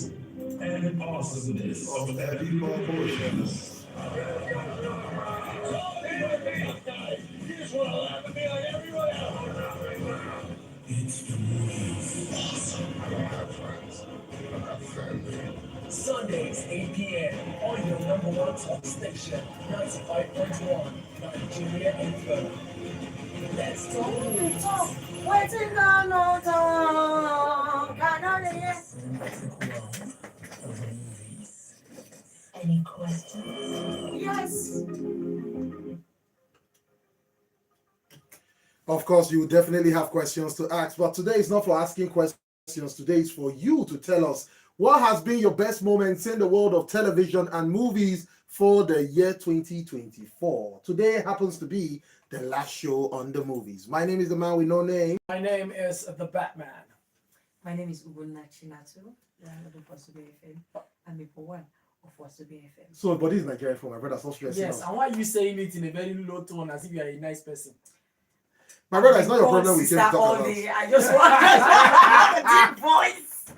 and awesomeness of epic proportions. Here's what I'll have to be like everyone else. It's the movies. Awesome. I don't have friends. I have family. Sundays, 8 p.m. on your number one talk station, 95.1, Nigeria Info. Let's talk. Waiting on no talk. I know the yes. Any questions? Yes. Of course, you definitely have questions to ask, but today is not for asking questions. Today is for you to tell us what has been your best moments in the world of television and movies for the year 2024. Today happens to be the last show on the movies. My name is the man with no name. My name is the Batman. My name is Ubunna Chinatu. I'm supposed to be FM. I'm people one of what's to be FM. So, but this is Nigerian for my brother. Stop stressing Yes, out. and why are you saying it in a very low tone as if you are a nice person? My brother, it's not your problem. We came to talk all about. day. I just want a deep voice.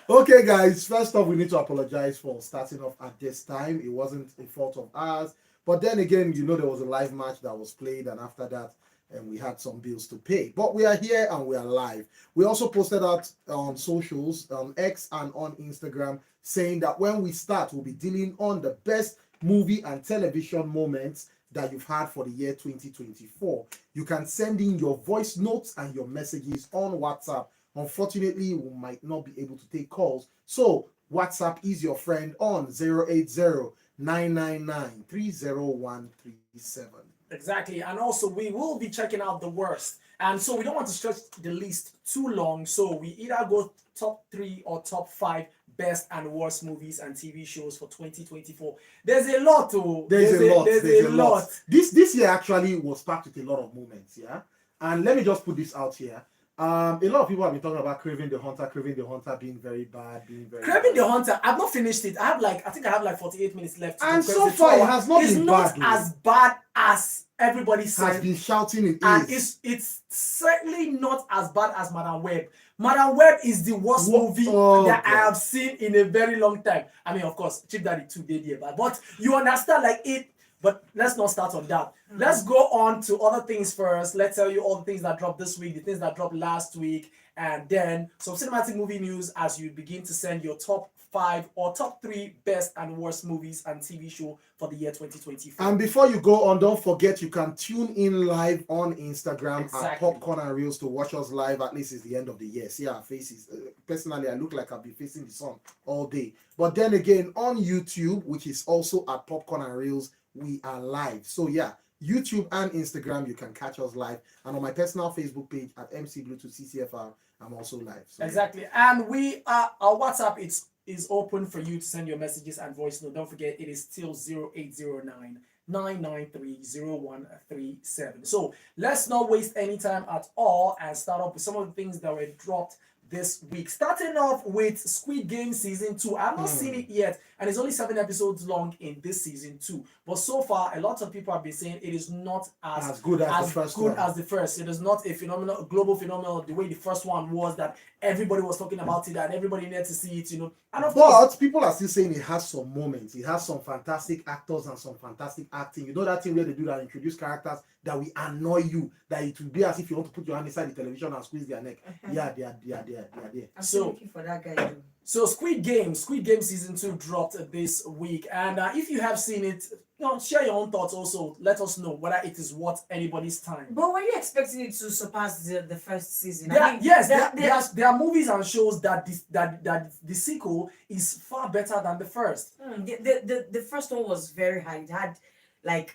Okay, guys, first off, we need to apologize for starting off at this time. It wasn't a fault of ours. But then again, you know, there was a live match that was played, and after that, we had some bills to pay. But we are here and we are live. We also posted out on socials, on X and on Instagram, saying that when we start, we'll be dealing on the best movie and television moments that you've had for the year 2024. You can send in your voice notes and your messages on WhatsApp. Unfortunately, we might not be able to take calls. So WhatsApp is your friend on 080-999-30137. Exactly. And also, we will be checking out the worst. And so we don't want to stretch the list too long. So we either go top 3 or top 5 best and worst movies and TV shows for 2024. There's a lot to. There's a lot. This year actually was packed with a lot of moments, yeah. And let me just put this out here. A lot of people have been talking about Craving the Hunter being very bad, Craving the Hunter, I've not finished it. I think I have like 48 minutes left. And so far, it has not been bad. It's not as bad as everybody says. Has been shouting it and is. It's certainly not as bad as Madam Web. Madam Web is the worst movie that I have seen in a very long time. I mean, of course, Chief Daddy 2 did here, but you understand, like it. But let's not start on that. Let's go on to other things first. Let's tell you all the things that dropped this week, the things that dropped last week, and then some cinematic movie news as you begin to send your top 5 or top 3 best and worst movies and TV show for the year 2024. And before you go on, don't forget you can tune in live on Instagram at Popcornandreels to watch us live. At least it's the end of the year. See our faces. Personally, I look like I'll be facing the sun all day. But then again, on YouTube, which is also at Popcornandreels, we are live. So yeah, YouTube and Instagram, you can catch us live. And on my personal Facebook page at MC Bluetooth CCFR, I'm also live. So, exactly. Yeah. And we are, our WhatsApp is open for you to send your messages and voice note. Don't forget, it is still 0809-993-0137. So let's not waste any time at all and start off with some of the things that were dropped this week. Starting off with Squid Game Season 2. I've not seen it yet, and it's only 7 episodes long in this Season 2. But so far, a lot of people have been saying it is not as good as the first. It is not a global phenomenon the way the first one was, that everybody was talking about it and everybody needed to see it, you know. And of course, people are still saying it has some moments. It has some fantastic actors and some fantastic acting. You know that thing where they do that, introduce characters that will annoy you, that it will be as if you want to put your hand inside the television and squeeze their neck. Yeah, they are there. I'm still looking for that guy too. So Squid Game Season 2 dropped this week, and if you have seen it, you know, share your own thoughts. Also, let us know whether it is worth anybody's time. But were you expecting it to surpass the first season? There are movies and shows that the sequel is far better than the first. The first one was very high. It had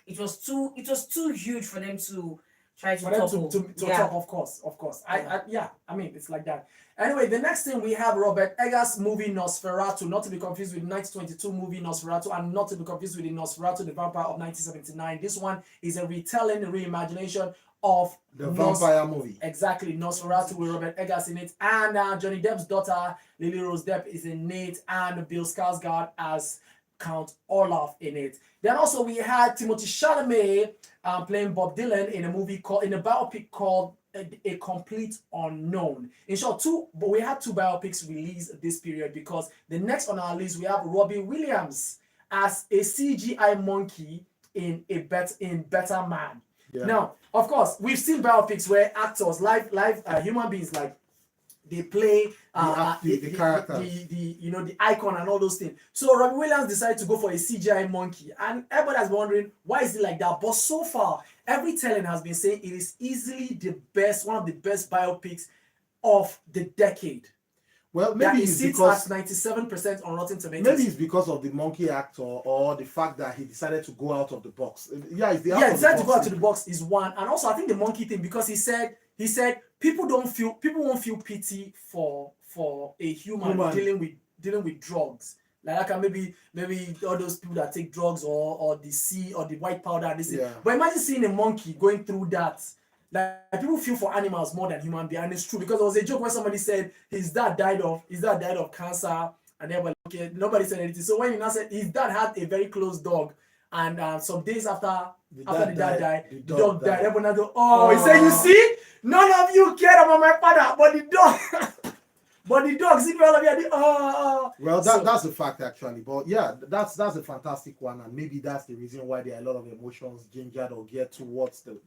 it was too huge for them to try to topple. To top, of course. I mean, it's like that. Anyway, the next thing we have Robert Eggers' movie Nosferatu, not to be confused with the 1922 movie Nosferatu, and not to be confused with the Nosferatu, the Vampire of 1979. This one is a retelling, reimagination of the vampire movie. Exactly, Nosferatu with Robert Eggers in it, and Johnny Depp's daughter Lily Rose Depp is in it, and Bill Skarsgård as Count Olaf in it. Then also we had Timothée Chalamet playing Bob Dylan in a biopic called a complete unknown. In short, but we had two biopics released this period because the next on our list we have Robbie Williams as a CGI monkey in Better Man. Yeah. Now, of course, we've seen biopics where actors, live human beings, like they play the characters, the icon and all those things. So Robbie Williams decided to go for a CGI monkey, and everybody has been wondering why is it like that. But so far, every telling has been saying it is easily one of the best biopics of the decade. Well, maybe it's because 97% on Rotten Tomatoes. Maybe it's because of the monkey actor or the fact that he decided to go out of the box. Yeah, it's the decided to go out of the box is one, and also I think the monkey thing, because he said people won't feel pity for a human dealing with drugs. Like maybe all those people that take drugs or the sea or the white powder and this. Yeah. But imagine seeing a monkey going through that. Like people feel for animals more than human beings, and it's true, because there was a joke where somebody said his dad died of cancer, and they were like, okay, nobody said anything. So when he now said his dad had a very close dog, and some days after the dad died, the dog died. Everyone go, oh, he said, you see, none of you cared about my father, but the dog. But the dog, see, all of you, well, that's a fact actually. But yeah, that's a fantastic one, and maybe that's the reason why there are a lot of emotions gingered or geared towards the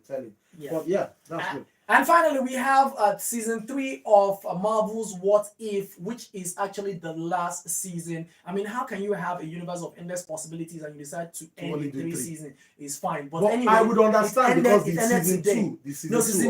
telling. Yeah. But yeah, that's good. And finally, we have season 3 of Marvel's What If, which is actually the last season. I mean, how can you have a universe of endless possibilities and you decide to end in 3 seasons? It's fine. But anyway, I would understand because season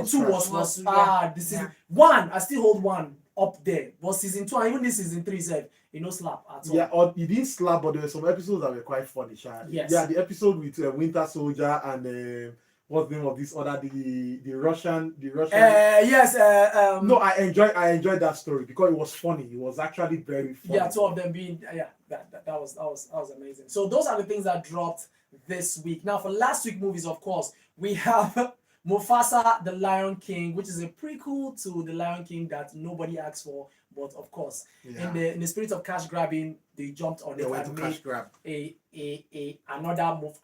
2 was season 1. I still hold 1 up there. But season 2 and even this season 3 said, no slap at all. Yeah, or it didn't slap, but there were some episodes that were quite funny. Yes. Yeah, the episode with Winter Soldier and what's the name of this other the Russian yes. No, I enjoyed that story because it was funny. It was actually very funny. Yeah, 2 of them being that was amazing. So those are the things that dropped this week. Now for last week movies, of course, we have Mufasa the Lion King, which is a prequel to the Lion King that nobody asked for, but of course, in the spirit of cash grabbing, they jumped on it and made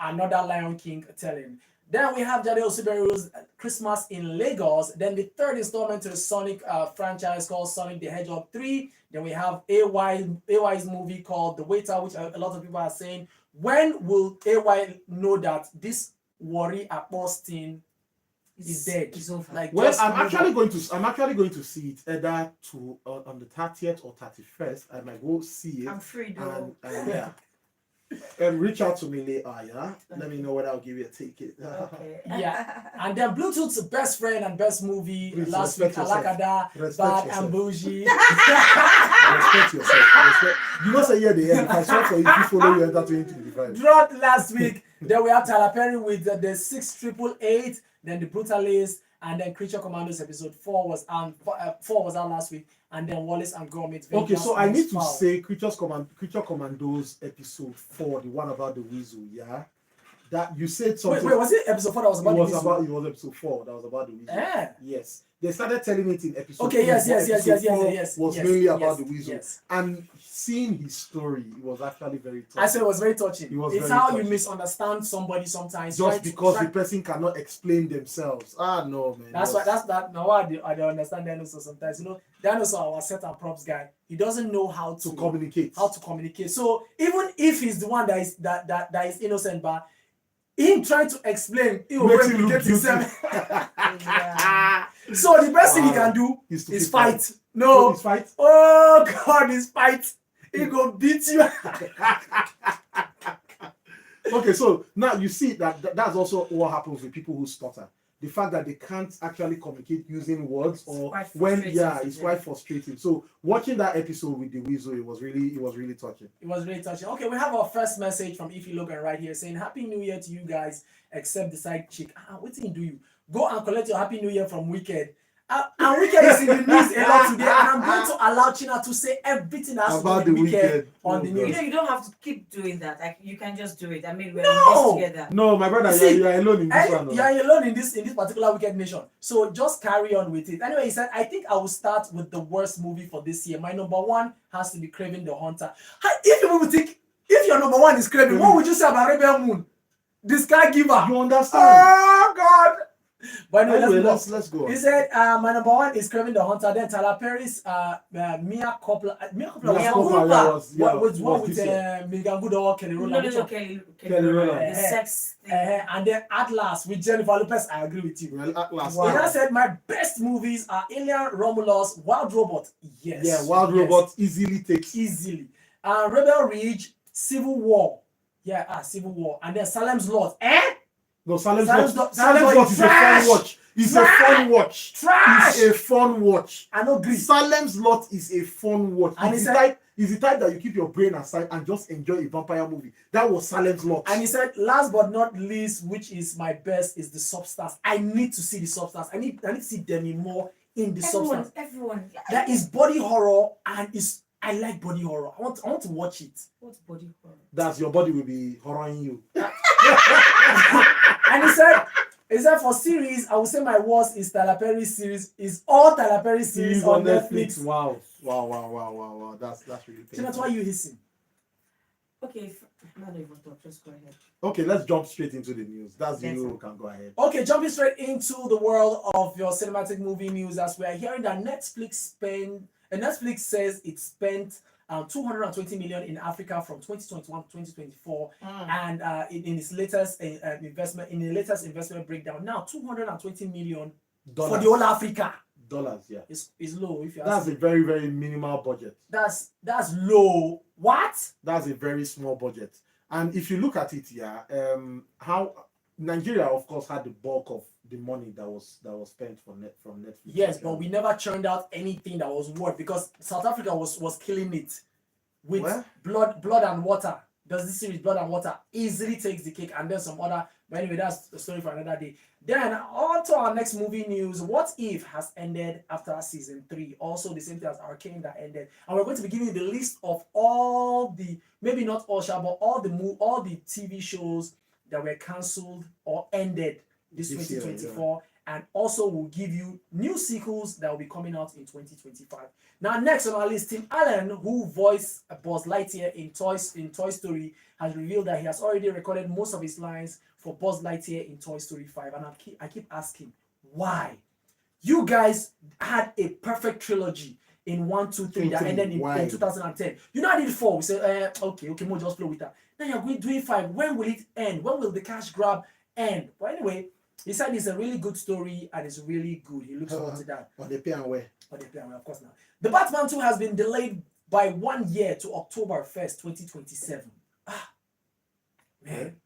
another Lion King telling. Then we have Jade Osiberu's Christmas in Lagos. Then the third installment to the Sonic franchise called Sonic the Hedgehog 3. Then we have AY's movie called The Waiter, which a lot of people are saying, when will AY know that this worry at Boston is dead? Like, well, I'm actually going to see it either on the 30th or 31st. I might go see it. I'm free though. And yeah. And reach out to me later, yeah? Let me know whether I'll give you a ticket. Okay. Yeah. And then Bluetooth's best friend and best movie Please last week, Alakada, Bad and Bougie. Respect yourself. You must say, yeah, the end. If I swear for you, if you follow, you enter 2025. Dropped last week. Then we have Tyler Perry with the 6888, then The Brutalist, and then Creature Commandos episode 4 was out last week, and then Wallace and Gromit. Okay, so I need to say Creature Commandos episode 4, the one about the weasel, yeah? That you said something. Wait, was it episode 4 that was about the weasel? It was episode 4 that was about the weasel. Yeah. Yes. They started telling it in episode 4. Okay, yes. Was mainly about the weasel. Yes. And seeing his story, it was actually very touching. I said it was very touching. It's how you misunderstand somebody sometimes. Just because the person cannot explain themselves. No, man. That's now I don't understand Dinosaur sometimes. Dinosaur, our set and props guy, he doesn't know how to communicate. So even if he's the one that is innocent, but him trying to explain, he will replicate himself. So the best thing he can do is fight. No, his fight. Oh God, his fight. He go beat you. Okay, so now you see that's also what happens with people who stutter. The fact that they can't actually communicate using words, or it's quite frustrating. So watching that episode with the weasel, it was really touching. It was really touching. Okay, we have our first message from Ify Logan right here saying Happy New Year to you guys, except the side chick. What did he do you? Go and collect your Happy New Year from Wicked. And Wicked is in the news a lot today, and I'm going to allow China to say everything that's about the Wicked on the news. You don't have to keep doing that. Like, you can just do it. I mean, we're in this together. No, my brother, you're alone in this one. You're alone in this particular Wicked nation. So just carry on with it. Anyway, he said, I think I will start with the worst movie for this year. My number 1 has to be Kraven the Hunter. If your number 1 is Kraven, what would you say about Rebel Moon? The Sky Giver. You understand? Oh God. But anyway, Anyway, let's go. let's go. He said, my number one is Craving the Hunter. Then Tyler Perry's Mia Coppola. Mia Coppola Mia was Coppola, Coppola. with one with this year. Megan Good or Kelly No, Rowland. no, Which no, one? Kelly Rowland. The sex thing. And then Atlas with Jennifer Lopez. I agree with you. Well, at last. He now said my best movies are Alien, Romulus, Wild Robot. Yes. Yeah, Wild yes. Robot easily takes. Easily. Rebel Ridge, Civil War. Yeah, Civil War. And then Salem's Lot. No, Salem's Salem's Lot. Lot Salem's Lot is a trash. fun watch. It's a Trash. fun watch. Trash. It's a fun watch. I don't agree. Salem's Lot is a fun watch. And It's he the said- type. It's the type that you keep your brain aside and just enjoy a vampire movie. That was Salem's Lot. And he said, last but not least, which is my best, is the Substance. I need to see the Substance. I need to see Demi Moore in the Substance. Everyone. That is body horror, and I like body horror. I want to watch it. What's body horror? That's your body will be horroring you. And he said for series, I would say my worst is Tyler Perry's series. Is all Tyler Perry series on Netflix. Wow. That's really So that's why you hissing. Okay, not even talk. Just go ahead. Okay, let's jump straight into the news. That's the Yes, you sir. who can go ahead. Okay, jumping straight into the world of your cinematic movie news, as we are hearing that Netflix says it spent 220 million in Africa from 2021 to 2024, and in its latest investment breakdown, now 220 million Dollars. for the whole Africa. Dollars, yeah. Is low if you ask That's me. a very, very minimal budget. That's low. What? That's a very small budget. And if you look at it, yeah, how Nigeria, of course, had the bulk of the money that was spent from Netflix. Yes, but we never churned out anything that was worth, because South Africa was killing it with Where? blood and water. Does this series Blood and Water easily takes the cake, and then some other. But anyway, that's the story for another day. Then on to our next movie news. What If has ended after season 3. Also the same thing as Arcane that ended. And we're going to be giving you the list of all the, maybe not all, but all the TV shows that were cancelled or ended this This year, 2024. And also we'll give you new sequels that will be coming out in 2025. Now, next on our list, Tim Allen, who voiced Buzz Lightyear in Toy Story, has revealed that he has already recorded most of his lines for Buzz Lightyear in Toy Story 5. And I keep asking, why? You guys had a perfect trilogy in 1, 2, 3 that ended in 2010. You know I did 4. We said, okay, we'll just flow with that. Now you're doing 5. When will it end? When will the cash grab end? But anyway, he said it's a really good story and it's really good. He looks forward to that. But they pay and where? But they play away, of course now. The Batman 2 has been delayed by 1 year to October 1st, 2027. Man.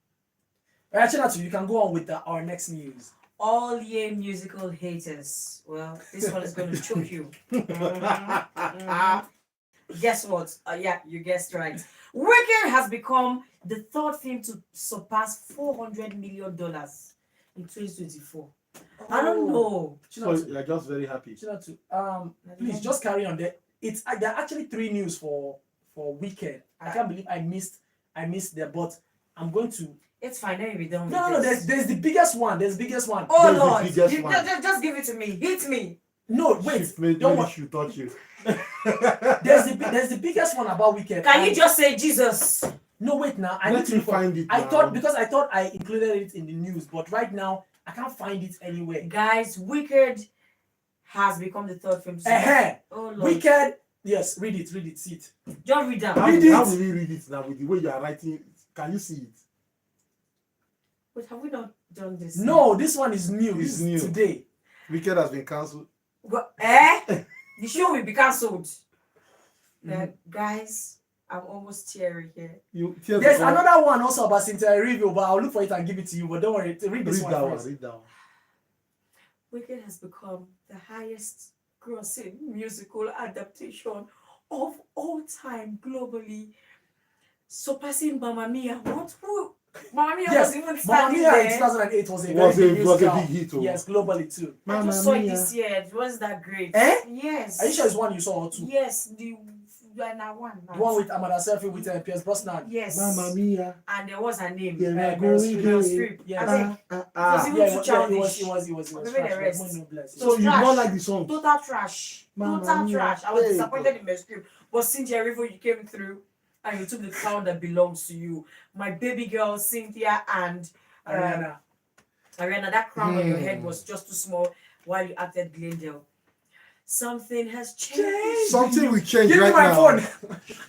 Actually, you can go on with our next news. All ye musical haters. Well, this one is going to choke you. Guess what? Yeah, you guessed right. Wicked has become the third film to surpass $400 million in 2024. I don't know. So you're just very happy. Please just carry on. There are actually 3 news for Wicked. I can't believe I missed there, but I'm going to. It's fine. Let me be done with No. this. There's the biggest one. There's the biggest one. Oh There's the Lord! biggest one. Just give it to me. Hit me. No, wait. Maybe Don't worry. should touch you. There's the biggest one about Wicked. Can you just say Jesus? No, wait now. I Let need to me look for- find it I now. thought I included it in the news, but right now I can't find it anywhere. Guys, Wicked has become the third film. to Oh Lord! Wicked. Yes, read it, see it. Just read that. How Read it. will you read it now with the way you are writing it? Can you see it? But have we not done this? No, this one is new. It's This new. is today. Wicked has been cancelled. Well, the show will be cancelled. Guys, I'm almost teary here. There's another one also about Cynthia Review, but I'll look for it and give it to you. But don't worry, read this one first. Read that one. Wicked has become the highest grossing musical adaptation of all time globally, surpassing Mamma Mia. Mamma Mia Yes, was even Mamma standing Mia in there. 2008 was a Was very a big big musical. hit. Yes, globally too. I just saw it this year. It was that great. Yes. Are you sure it's one you saw or 2? Yes, the one. The one with Amanda Seyfried with Pierce Brosnan. Yes. Mamma Mia. And there was her name. Yeah, Meryl Meryl Streep. Streep. Yes. I think Ah. even Yeah, too it childish. was. Maybe the trash, rest. but no bless. So you trash. don't like the song? total trash. Mamma Total Mia. trash. I was Hey, disappointed in my script. But Cynthia Rivo, you came through and you took the crown that belongs to you. My baby girl Cynthia and Ariana. Ariana, that crown on your head was just too small while you acted Glendale. Something has changed. Something will change Give me right my now. phone.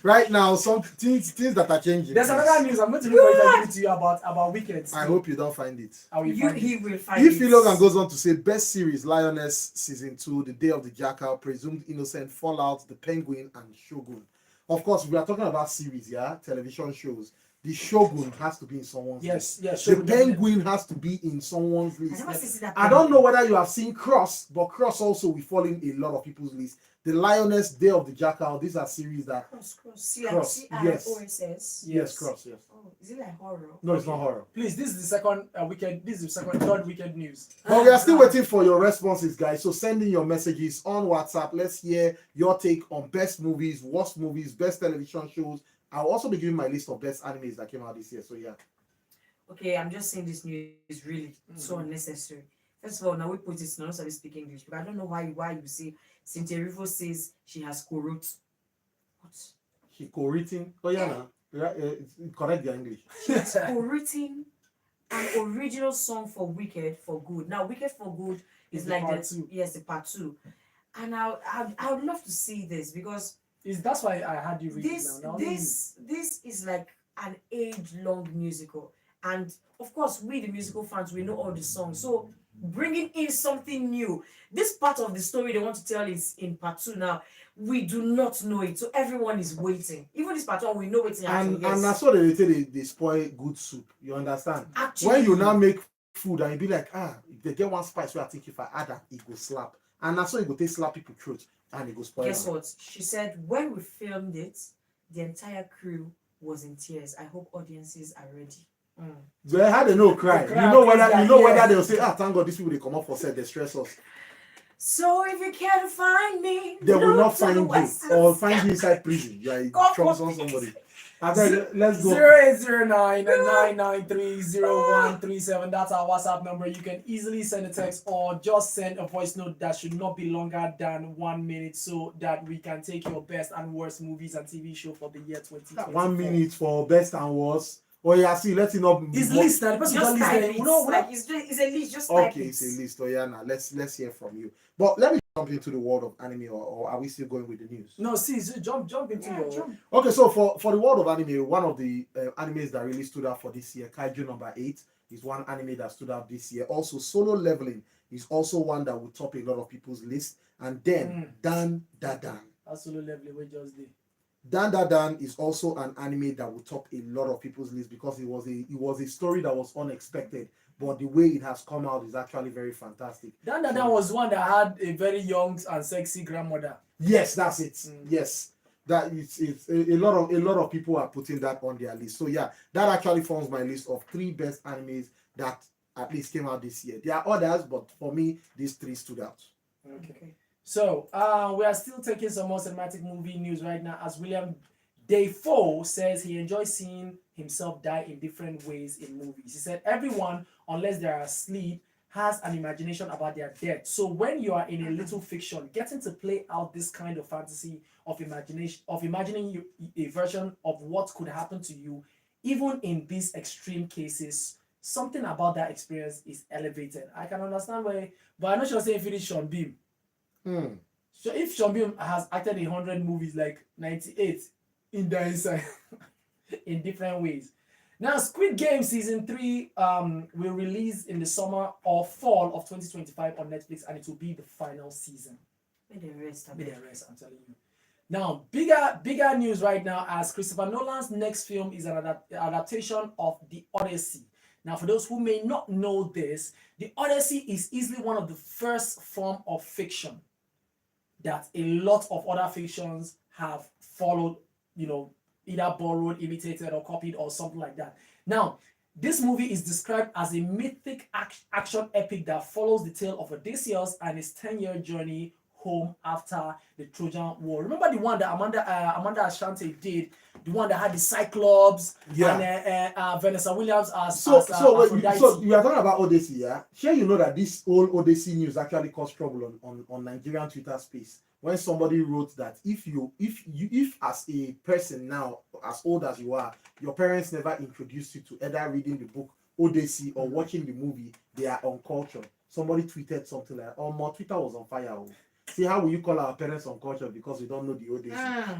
Right now, some things that are changing. There's please. another news. I'm going to look for it and give it to you about weekends. I hope you don't find it. I will You, find he it. will find If it. Logan goes on to say, best series, Lioness Season 2, The Day of the Jackal, Presumed Innocent, Fallout, The Penguin, and Shogun. Of course, we are talking about series, yeah? Television shows. The Shogun has to be in someone's list. Yes. The Shogun, Penguin has to be in someone's I list. never see that. I don't know whether you have seen Cross, but Cross also will fall in a lot of people's list. The Lioness, Day of the Jackal, these are series that... Cross. Cross, yes. C-R-O-S-S. Yes, Cross, yes. Oh, is it like horror? No, it's not horror. Please, this is the second weekend. This is the third weekend news. But we are still waiting for your responses, guys. So send in your messages on WhatsApp. Let's hear your take on best movies, worst movies, best television shows. I'll also be giving my list of best animes that came out this year. So yeah. Okay, I'm just saying this news is really so unnecessary. First of all, now we put it, not somebody speak English, but I don't know why you say Cynthia Rifo says she has co-wrote. What? She co-written. Oh yeah, correct your English. She has co-written an original song for Wicked for Good. Now, Wicked for Good is It's the like part two. the part 2. And I would love to see this because That's why I had you read it now. this is like an age-long musical, and of course we the musical fans, we know all the songs, so bringing in something new, this part of the story they want to tell is in part 2. Now we do not know it, so everyone is waiting. Even this part 1 we know what's happening. And that's what they say, they spoil good soup. You understand? Actually, When you now make food and you be like, if they get one spice where I think if I add that, it will slap. And that's why it will take slap people throat and it will spoil. Guess what? She said when we filmed it, the entire crew was in tears. I hope audiences are ready. They had a no cry. The cry You know is whether they'll say, thank God these people they come up for set, they stress us. So if you can't find me, They will look not to find the you west or find you inside prison. You are a God troublesome forbid. somebody. Let's go. 0809-993-0137. That's our WhatsApp number. You can easily send a text or just send a voice note that should not be longer than 1 minute so that we can take your best and worst movies and TV show for the year 2024. 1 minute for best and worst. Oh yeah, see, let's not. It's list now. The person Just don't type listen. it. Like, It's a list. Just type Okay, it. it's a list. Oh yeah, now let's hear from you. But let me jump into the world of anime, or are we still going with the news? no, see, jump into Yeah, your. jump. Okay, so for the world of anime, one of the animes that really stood out for this year, Kaiju number 8, is one anime that stood out this year. Also, Solo Leveling is also one that will top a lot of people's list. And then Dan Dadan. Absolute level we just did. Dan Dadan is also an anime that will top a lot of people's list because it was a story that was unexpected, but the way it has come out is actually very fantastic. Dan was one that had a very young and sexy grandmother. Yes, that's it. Yes, that it's a lot of people are putting that on their list. So yeah, that actually forms my list of 3 best animes that at least came out this year. There are others, but for me, these 3 stood out. Okay. So we are still taking some more cinematic movie news right now, as William Dafoe says he enjoys seeing himself die in different ways in movies. He said everyone, unless they are asleep, has an imagination about their death. So when you are in a little fiction, getting to play out this kind of fantasy of imagining a version of what could happen to you, even in these extreme cases, something about that experience is elevated. I can understand why, but I'm not sure saying finish Sean Beam. So if Sean Beam has acted in 100 movies, like 98 in the inside in different ways. Now, Squid Game season 3 will release in the summer or fall of 2025 on Netflix, and it will be the final season. May the rest, I'm telling you. Now, bigger news right now, as Christopher Nolan's next film is an adaptation of The Odyssey. Now, for those who may not know this, The Odyssey is easily one of the first form of fiction that a lot of other fictions have followed, either borrowed, imitated, or copied, or something like that. Now, this movie is described as a mythic action epic that follows the tale of Odysseus and his 10-year journey home after the Trojan War. Remember the one that Amanda Ashanti did, the one that had the Cyclops and Vanessa Williams as Aphrodite. So you are talking about Odyssey, yeah? Sure, you know that this whole Odyssey news actually caused trouble on Nigerian Twitter space when somebody wrote that if as a person now, as old as you are, your parents never introduced you to either reading the book Odyssey or watching the movie, they are uncultured. Somebody tweeted something like, "Oh, my Twitter was on fire." Oh. See, how will you call our parents uncultured because we don't know the Odyssey?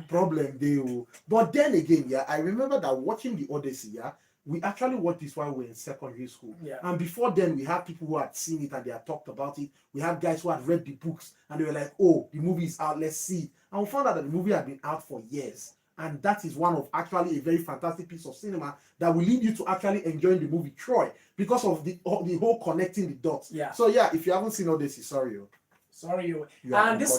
Problem they will. But then again, yeah, I remember that watching the Odyssey, yeah, we actually watched this while we were in secondary school. Yeah. And before then, we had people who had seen it and they had talked about it. We had guys who had read the books and they were like, "Oh, the movie is out, let's see it." And we found out that the movie had been out for years. And that is one of actually a very fantastic piece of cinema that will lead you to actually enjoying the movie Troy because of the whole connecting the dots. Yeah. So yeah, if you haven't seen Odyssey, sorry. Sorry, You are and this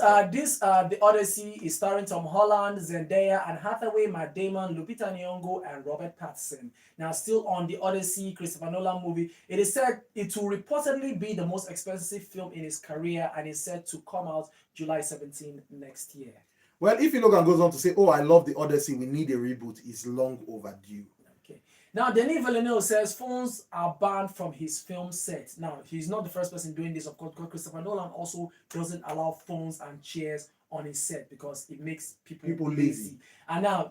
the Odyssey is starring Tom Holland, Zendaya, and Hathaway, Matt Damon, Lupita Nyong'o, and Robert Pattinson. Now, still on the Odyssey, Christopher Nolan movie, it is said it will reportedly be the most expensive film in his career, and is set to come out July 17 next year. Well, if Logan goes on to say, "Oh, I love the Odyssey, we need a reboot," it's long overdue. Okay. Now, Denis Villeneuve says phones are banned from his film set. Now, he's not the first person doing this, of course, because Christopher Nolan also doesn't allow phones and chairs on his set because it makes people lazy. And now,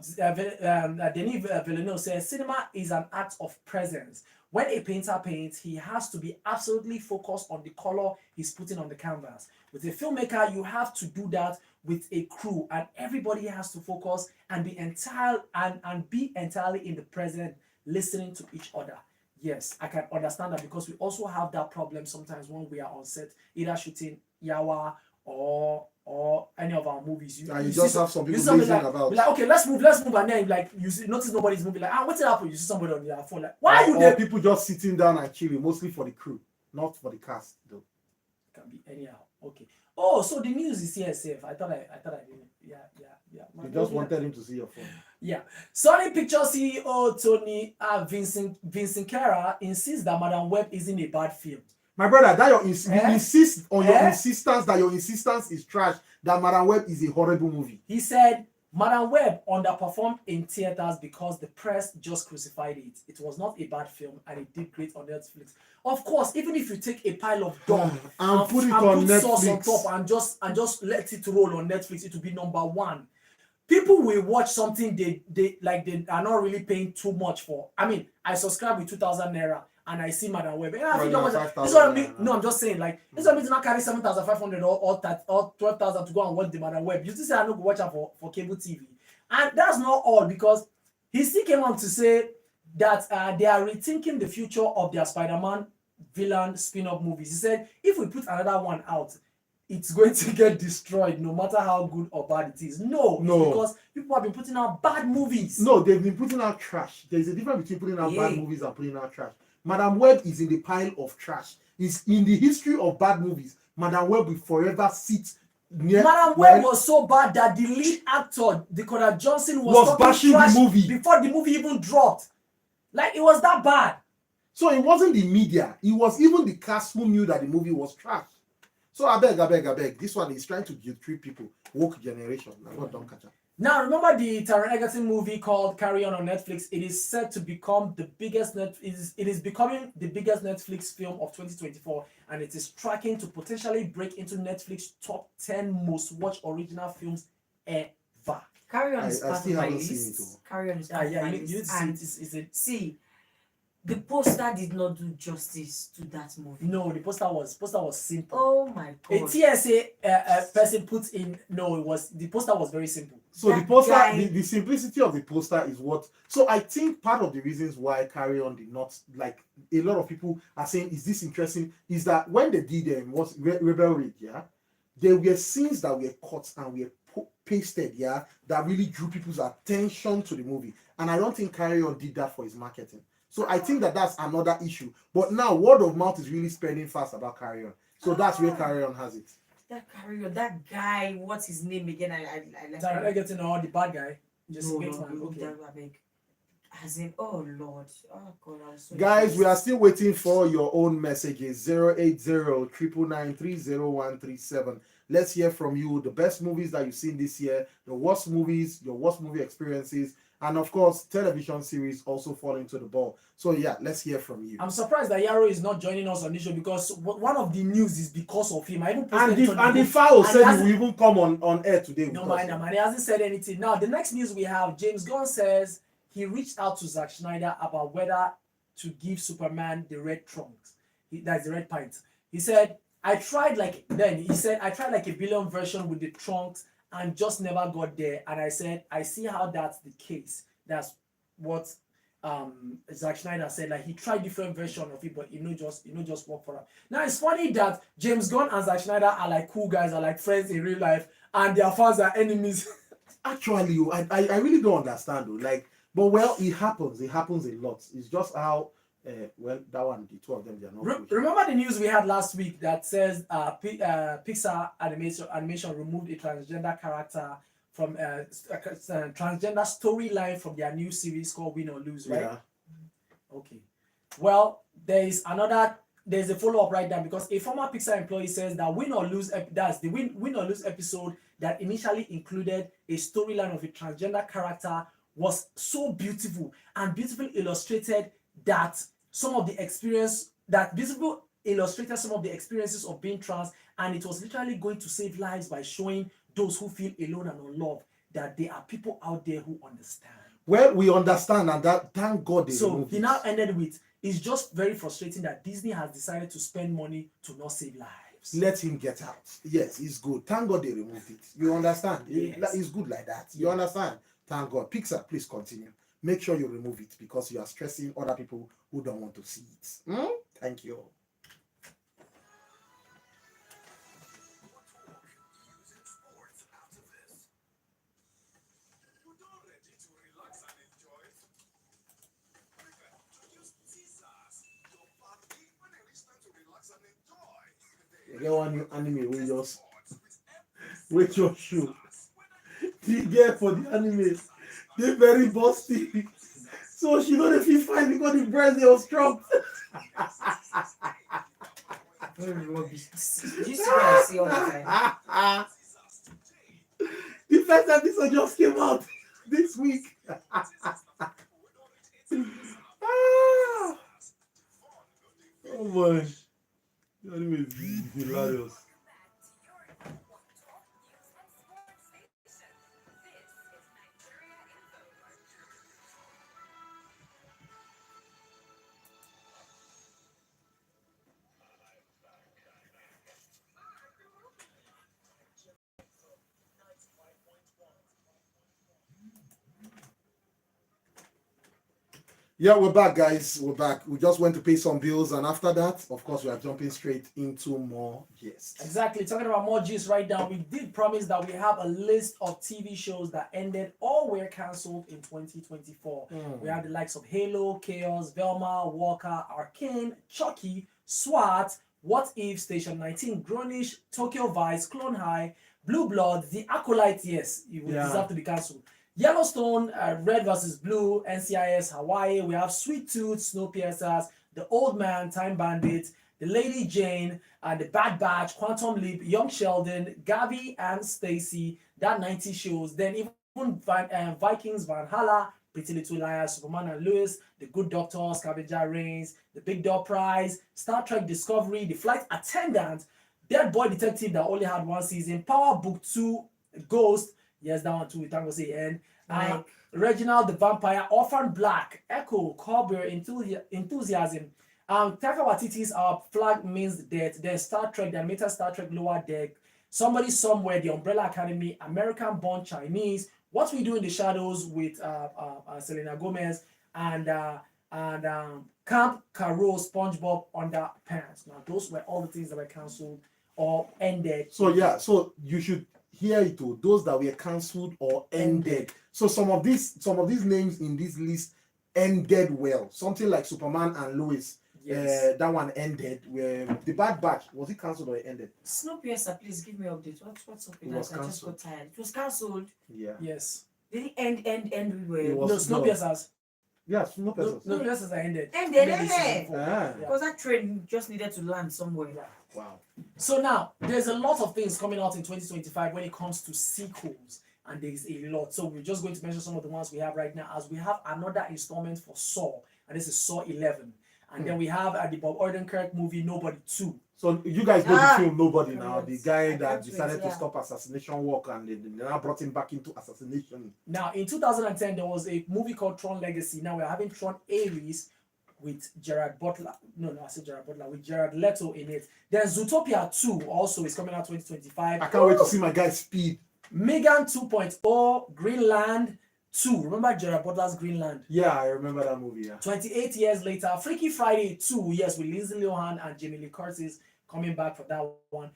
Denis Villeneuve says cinema is an act of presence. When a painter paints, he has to be absolutely focused on the color he's putting on the canvas. With a filmmaker, you have to do that with a crew, and everybody has to focus and be entirely in the present, listening to each other. Yes, I can understand that because we also have that problem sometimes when we are on set, either shooting Yawa or any of our movies. You just have some people lazing about. Like, okay, let's move, and then like notice nobody's moving. Like, what's happening? You see somebody on their phone. Like, why are you there? People just sitting down and chilling, mostly for the crew, not for the cast, though. Can be anyhow. Okay. Oh, so the news is here, safe. I thought I didn't. Yeah. You just wanted him to see your phone. Yeah. Sony Pictures CEO Tony Vincent Kera insists that Madam Web isn't a bad film. My brother, that you insist on your insistence that your insistence is trash, that Madam Web is a horrible movie. He said Madam Web underperformed in theaters because the press just crucified it. It was not a bad film and it did great on Netflix. Of course, even if you take a pile of dung and put it on Netflix, sauce on top and just let it roll on Netflix, it will be number one. People will watch something they are not really paying too much for. I mean, I subscribe with 2,000 naira and I see Madam Web. And I think this is what I mean. No, I'm just saying, like, this is what I mean to not carry 7,500 or 12,000 to go and watch the Madam Web. You still say I don't go watch her for cable TV. And that's not all, because he still came on to say that they are rethinking the future of their Spider-Man villain spin-off movies. He said, if we put another one out, it's going to get destroyed no matter how good or bad it is. No. Because people have been putting out bad movies. No, they've been putting out trash. There's a difference between putting out bad movies and putting out trash. Madam Web is in the pile of trash. It's in the history of bad movies. Madam Web will forever sit near. Madam Web was so bad that the lead actor, Dakota Johnson, was bashing the movie before the movie even dropped. Like, it was that bad. So it wasn't the media. It was even the cast who knew that the movie was trash. So I beg. This one is trying to guilt-trip people. Woke generation. Don't catch up. Now, remember the Taron Egerton movie called Carry On Netflix? It is set to become the biggest it is becoming the biggest Netflix film of 2024, and it is tracking to potentially break into Netflix top 10 most watched original films ever. Carry On is part of my list. Carry On is part of my list. See, the poster did not do justice to that movie. No, the poster was simple. Oh my God. A TSA person put in. No, the poster was very simple. So that the poster, the simplicity of the poster is what. So I think part of the reasons why Carry On did not, like, a lot of people are saying, is this interesting? Is that when they did was Rebel Rig, there were scenes that were cut and were pasted, that really drew people's attention to the movie. And I don't think Carry On did that for his marketing. So I think that's another issue. But now word of mouth is really spreading fast about Carry On. So that's where Carry On has it. That Carry On, that guy, what's his name again? I like Taron Egerton, or the bad guy. Just okay. As in, oh Lord, oh God, I was so guys, impressed. We are still waiting for your own messages. 080-999-30137. Let's hear from you. The best movies that you've seen this year, the worst movies, your worst movie experiences, and of course, television series also fall into the ball. So yeah, let's hear from you. I'm surprised that Yaro is not joining us on this show, because one of the news is because of him. I even and the foul said he will even come on air today. No man, he hasn't said anything. Now, the next news we have, James Gunn says he reached out to Zack Snyder about whether to give Superman the red trunks. That's the red pint. He said, I tried like a billion version with the trunks and just never got there. And I said, I see how that's the case. That's what Zack Snyder said. Like he tried different version of it, but just work for him. Now it's funny that James Gunn and Zack Snyder are like cool guys, are like friends in real life, and their fans are enemies. Actually, I really don't understand though. Like, but well, it happens. It happens a lot. It's just how that one, the two of them, they are not. Remember the news we had last week that says Pixar animation removed a transgender character from transgender storyline from their new series called Win or Lose, right? Yeah. Okay. Well, there's a follow-up right there because a former Pixar employee says that Win or Lose, that's the Win or Lose episode that initially included a storyline of a transgender character was so beautiful and beautifully illustrated that some of the experiences of being trans, and it was literally going to save lives by showing those who feel alone and unloved that there are people out there who understand. Well, we understand, and that thank God they So removed he it. now ended with, it's just very frustrating that Disney has decided to spend money to not save lives. Let him get out. Yes, it's good. Thank God they removed it. You understand? Yes. It's good like that. You understand? Thank God. Pixar, please continue. Make sure you remove it because you are stressing other people who don't want to see it. Thank you. You get one new anime with your shoe. The girl for the anime, they very busty. So she know the feel fine because the breast they was strong. Very rubbish. You see what I see all the time. The first episode just came out this week. Oh boy. The anime is hilarious. Yeah, we're back, guys. We're back. We just went to pay some bills, and after that, of course, we are jumping straight into more guests. Exactly. Talking about more gist right now, we did promise that we have a list of TV shows that ended or were cancelled in 2024. We have the likes of Halo, Chaos, Velma, Walker, Arcane, Chucky, SWAT, What If, Station 19, Grownish, Tokyo Vice, Clone High, Blue Blood, The Acolyte, yes, you would deserve to be cancelled. Yellowstone, Red vs. Blue, NCIS, Hawaii. We have Sweet Tooth, Snowpiercers, The Old Man, Time Bandit, The Lady Jane, The Bad Batch, Quantum Leap, Young Sheldon, Gabby and Stacy, That 90 Shows. Then even Vikings, Valhalla, Pretty Little Liars, Superman and Lois, The Good Doctor, Scavenger Reigns, The Big Door Prize, Star Trek Discovery, The Flight Attendant, Dead Boy Detective that only had one season, Power Book 2, Ghost. Yes, that one too. We thank say end. Reginald the Vampire, Orphan Black, Echo, Cobber, Enthusiasm. Taika Waititi's Our Flag Means Death. Then Star Trek, the animated Star Trek Lower Deck. Somebody Somewhere, The Umbrella Academy, American Born Chinese. What We Do in the Shadows with Selena Gomez and Camp Caro, SpongeBob Underpants. Now those were all the things that were cancelled or ended. So yeah, so you should hear it too. Those that were cancelled or ended. So some of these names in this list ended well. Something like Superman and Lois. Yes. That one ended. Where The Bad Batch, was it cancelled or it ended? Snowpiercer, please give me updates. What's up with that? I just got tired. It was cancelled. Yeah. Yes. Did it end well? No, Snowpiercer's. Yeah, Snowpiercer's. Snowpiercer's ended. Ended. Because that train just needed to land somewhere. Wow. So now there's a lot of things coming out in 2025 when it comes to sequels, and there's a lot. So we're just going to mention some of the ones we have right now, as we have another installment for Saw, and this is Saw 11, and then we have the Bob Odenkirk movie Nobody 2. So you guys know the film Nobody now, the guy that decided to stop assassination work and they now brought him back into assassination. Now in 2010 there was a movie called Tron Legacy. Now we're having Tron Ares, with Gerard Butler. No, I said Gerard Butler with Jared Leto in it. Then Zootopia 2 also is coming out 2025. I can't wait to see my guy Speed. Megan 2.0, Greenland 2. Remember Gerard Butler's Greenland? Yeah, I remember that movie. Yeah. 28 years later, Freaky Friday 2, yes, with Lindsay Lohan and Jamie Lee Curtis coming back for that one.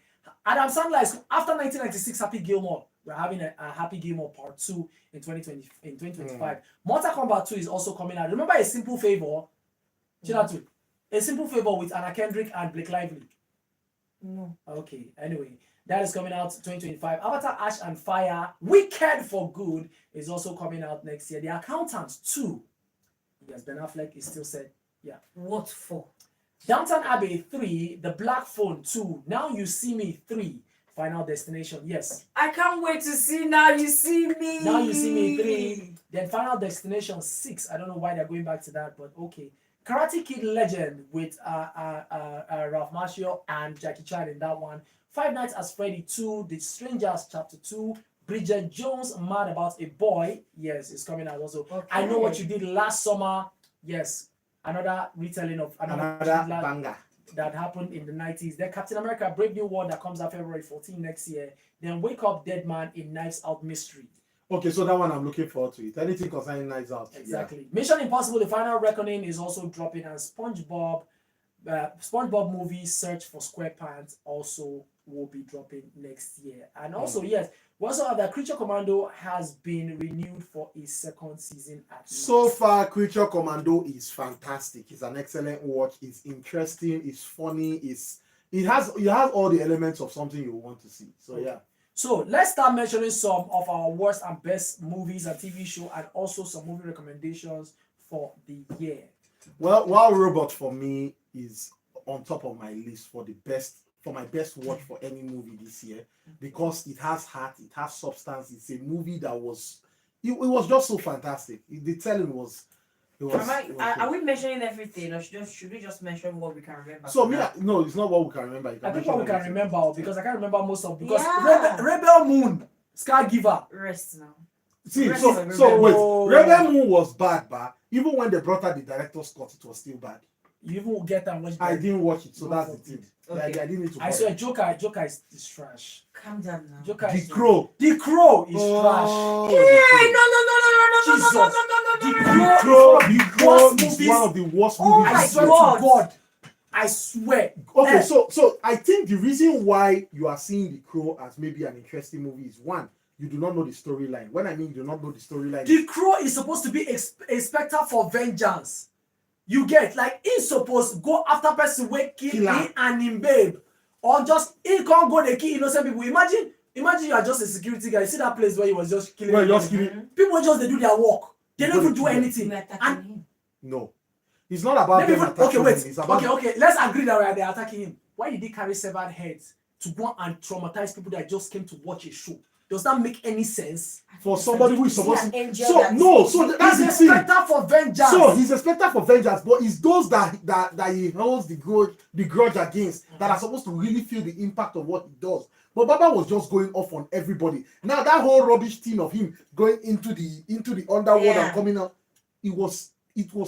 Adam Sandler is after 1996 Happy Gilmore. We're having a Happy Gilmore Part 2 in 2025. Mortal Kombat 2 is also coming out. Remember A Simple Favor? Chinatu. A Simple Favor with Anna Kendrick and Blake Lively. No. Okay, anyway, that is coming out 2025. Avatar Ash and Fire, Wicked for Good is also coming out next year. The Accountant 2. Yes, Ben Affleck is still said. Yeah. What for? Downton Abbey 3, The Black Phone 2, Now You See Me 3, Final Destination. Yes. I can't wait to see Now You See Me. Now You See Me 3. Then Final Destination 6. I don't know why they're going back to that, but okay. Karate Kid Legend with Ralph Macchio and Jackie Chan in that one. Five Nights at Freddy 2, The Strangers Chapter 2, Bridget Jones Mad About a Boy. Yes, it's coming out also. Okay. I Know What You Did Last Summer. Yes. Another retelling of another banger that happened in the 90s. Then Captain America Brave New World that comes out February 14 next year. Then Wake Up Dead Man in Knives Out Mystery. Okay, so that one I'm looking forward to it. Anything concerning Knives Out. Exactly. Yeah. Mission Impossible: The Final Reckoning is also dropping, and SpongeBob movie Search for SquarePants also will be dropping next year. And also, yes, we also have that Creature Commando has been renewed for a second season at So far, Creature Commando is fantastic. It's an excellent watch. It's interesting. It's funny. It has all the elements of something you want to see. So yeah. So let's start mentioning some of our worst and best movies and TV show, and also some movie recommendations for the year. Well, Wild Robot for me is on top of my list for my best watch for any movie this year, because it has heart, it has substance. It's a movie that was just so fantastic. The telling was. Are we mentioning everything, or should we just mention what we can remember? So no, it's not what we can remember. I think what we can remember, because I can't remember most of, because Yeah. Rebel Moon, Scargiver. Rest now. See, Rest so of wait, Rebel Moon was bad, but even when they brought out the director's cut, it was still bad. You even get and watch. I didn't watch it, so that's the thing. Okay. I didn't need to. I swear, Joker is trash. Calm down now. Joker The is Crow. The Crow is Oh, Hey, The Crow is one of the worst Oh movies. my I swear God. to God. I swear. Okay, so I think the reason why you are seeing The Crow as maybe an interesting movie is, one, you do not know the storyline. When I mean you do not know the storyline, The Crow is supposed to be a spectre for vengeance. You get, like, he's supposed to go after person who kill him and him babe, or just he can't go they kill innocent people. Imagine you are just a security guy. You see that place where he was just killing. People just they do their work. They don't even do anything. And no, it's not about maybe them even, attacking okay, wait. him. It's about Okay. Let's agree that they're attacking him. Why did he carry severed heads to go and traumatize people that just came to watch a show? Does that make any sense? For somebody who is supposed to. Angel So no, so that's the He's a thing. spectre for vengeance. So he's a spectre for vengeance, but it's those that he holds the grudge against that are supposed to really feel the impact of what he does. But Baba was just going off on everybody. Now that whole rubbish thing of him going into the underworld and coming out, it was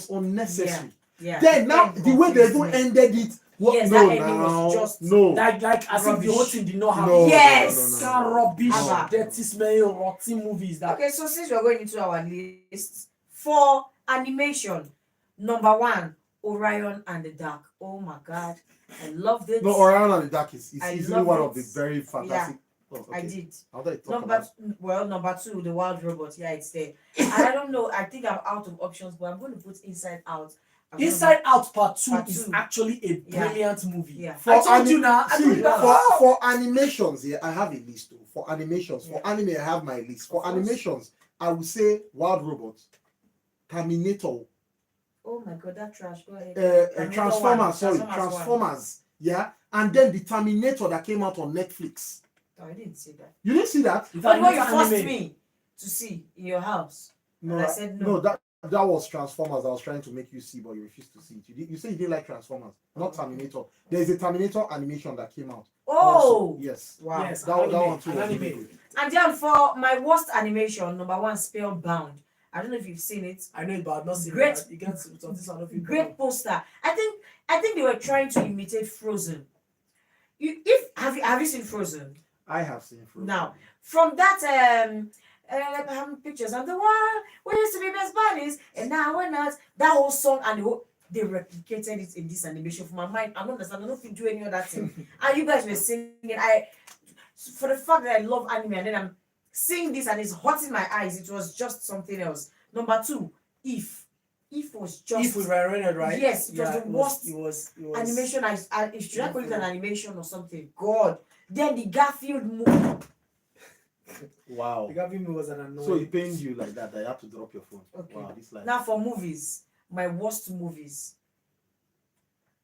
unnecessary. Yeah. Then now the way they even ended it. Yes, that ending was just like as if the whole thing did not happen. Yes. That rubbish, dirty smell, rotten movies. That Okay, so since we're going into our list for animation, number 1, Orion and the Dark. Oh my God, I loved it. No, Orion and the Dark is I easily loved one it. of the very fantastic. Yeah. Oh, okay. I did. How did I talk about Number 2, the Wild Robot. Yeah, it's there. And I don't know. I think I'm out of options, but I'm going to put Inside Out. Inside Out Part 2 Part is 2. actually a brilliant movie. Yeah. I told you now. For animations, yeah, I have a list. For animations, for anime, I have my list. For animations, I would say Wild Robot, Terminator, Oh my God, that trash. Go ahead. Transformers, yeah, and then the Terminator that came out on Netflix. Oh, I didn't see that. You didn't see that? But what you forced me to see in your house. No, and I said no. That was Transformers. I was trying to make you see, but you refused to see it. You say you didn't like Transformers, not Terminator. There is a Terminator animation that came out. Oh, also. Yes. Wow. Yes, that one too was anime. really good. And then for my worst animation, number 1, Spellbound. I don't know if you've seen it. I know it, but I've not seen Great- it. You get some this one of you. Great poster. I think they were trying to imitate Frozen. If have you seen Frozen? I have seen Frozen. Now, from that pictures of the world, we used to be best buddies, and now we're not. That whole song and the whole, they replicated it in this animation. For my mind, I don't understand. I don't think do any other thing. And you guys were singing. For the fact that I love anime, and then I'm seeing this and it's hot in my eyes. It was just something else. Number two, If was just If we were rented, right? Yes, it was the worst It was animation. Should I call it an animation or something? God. Then the Garfield movie. Wow. The Garfield movie was an annoying. So it pained you like that you have to drop your phone. Okay. Wow, this life. Now for movies, my worst movies.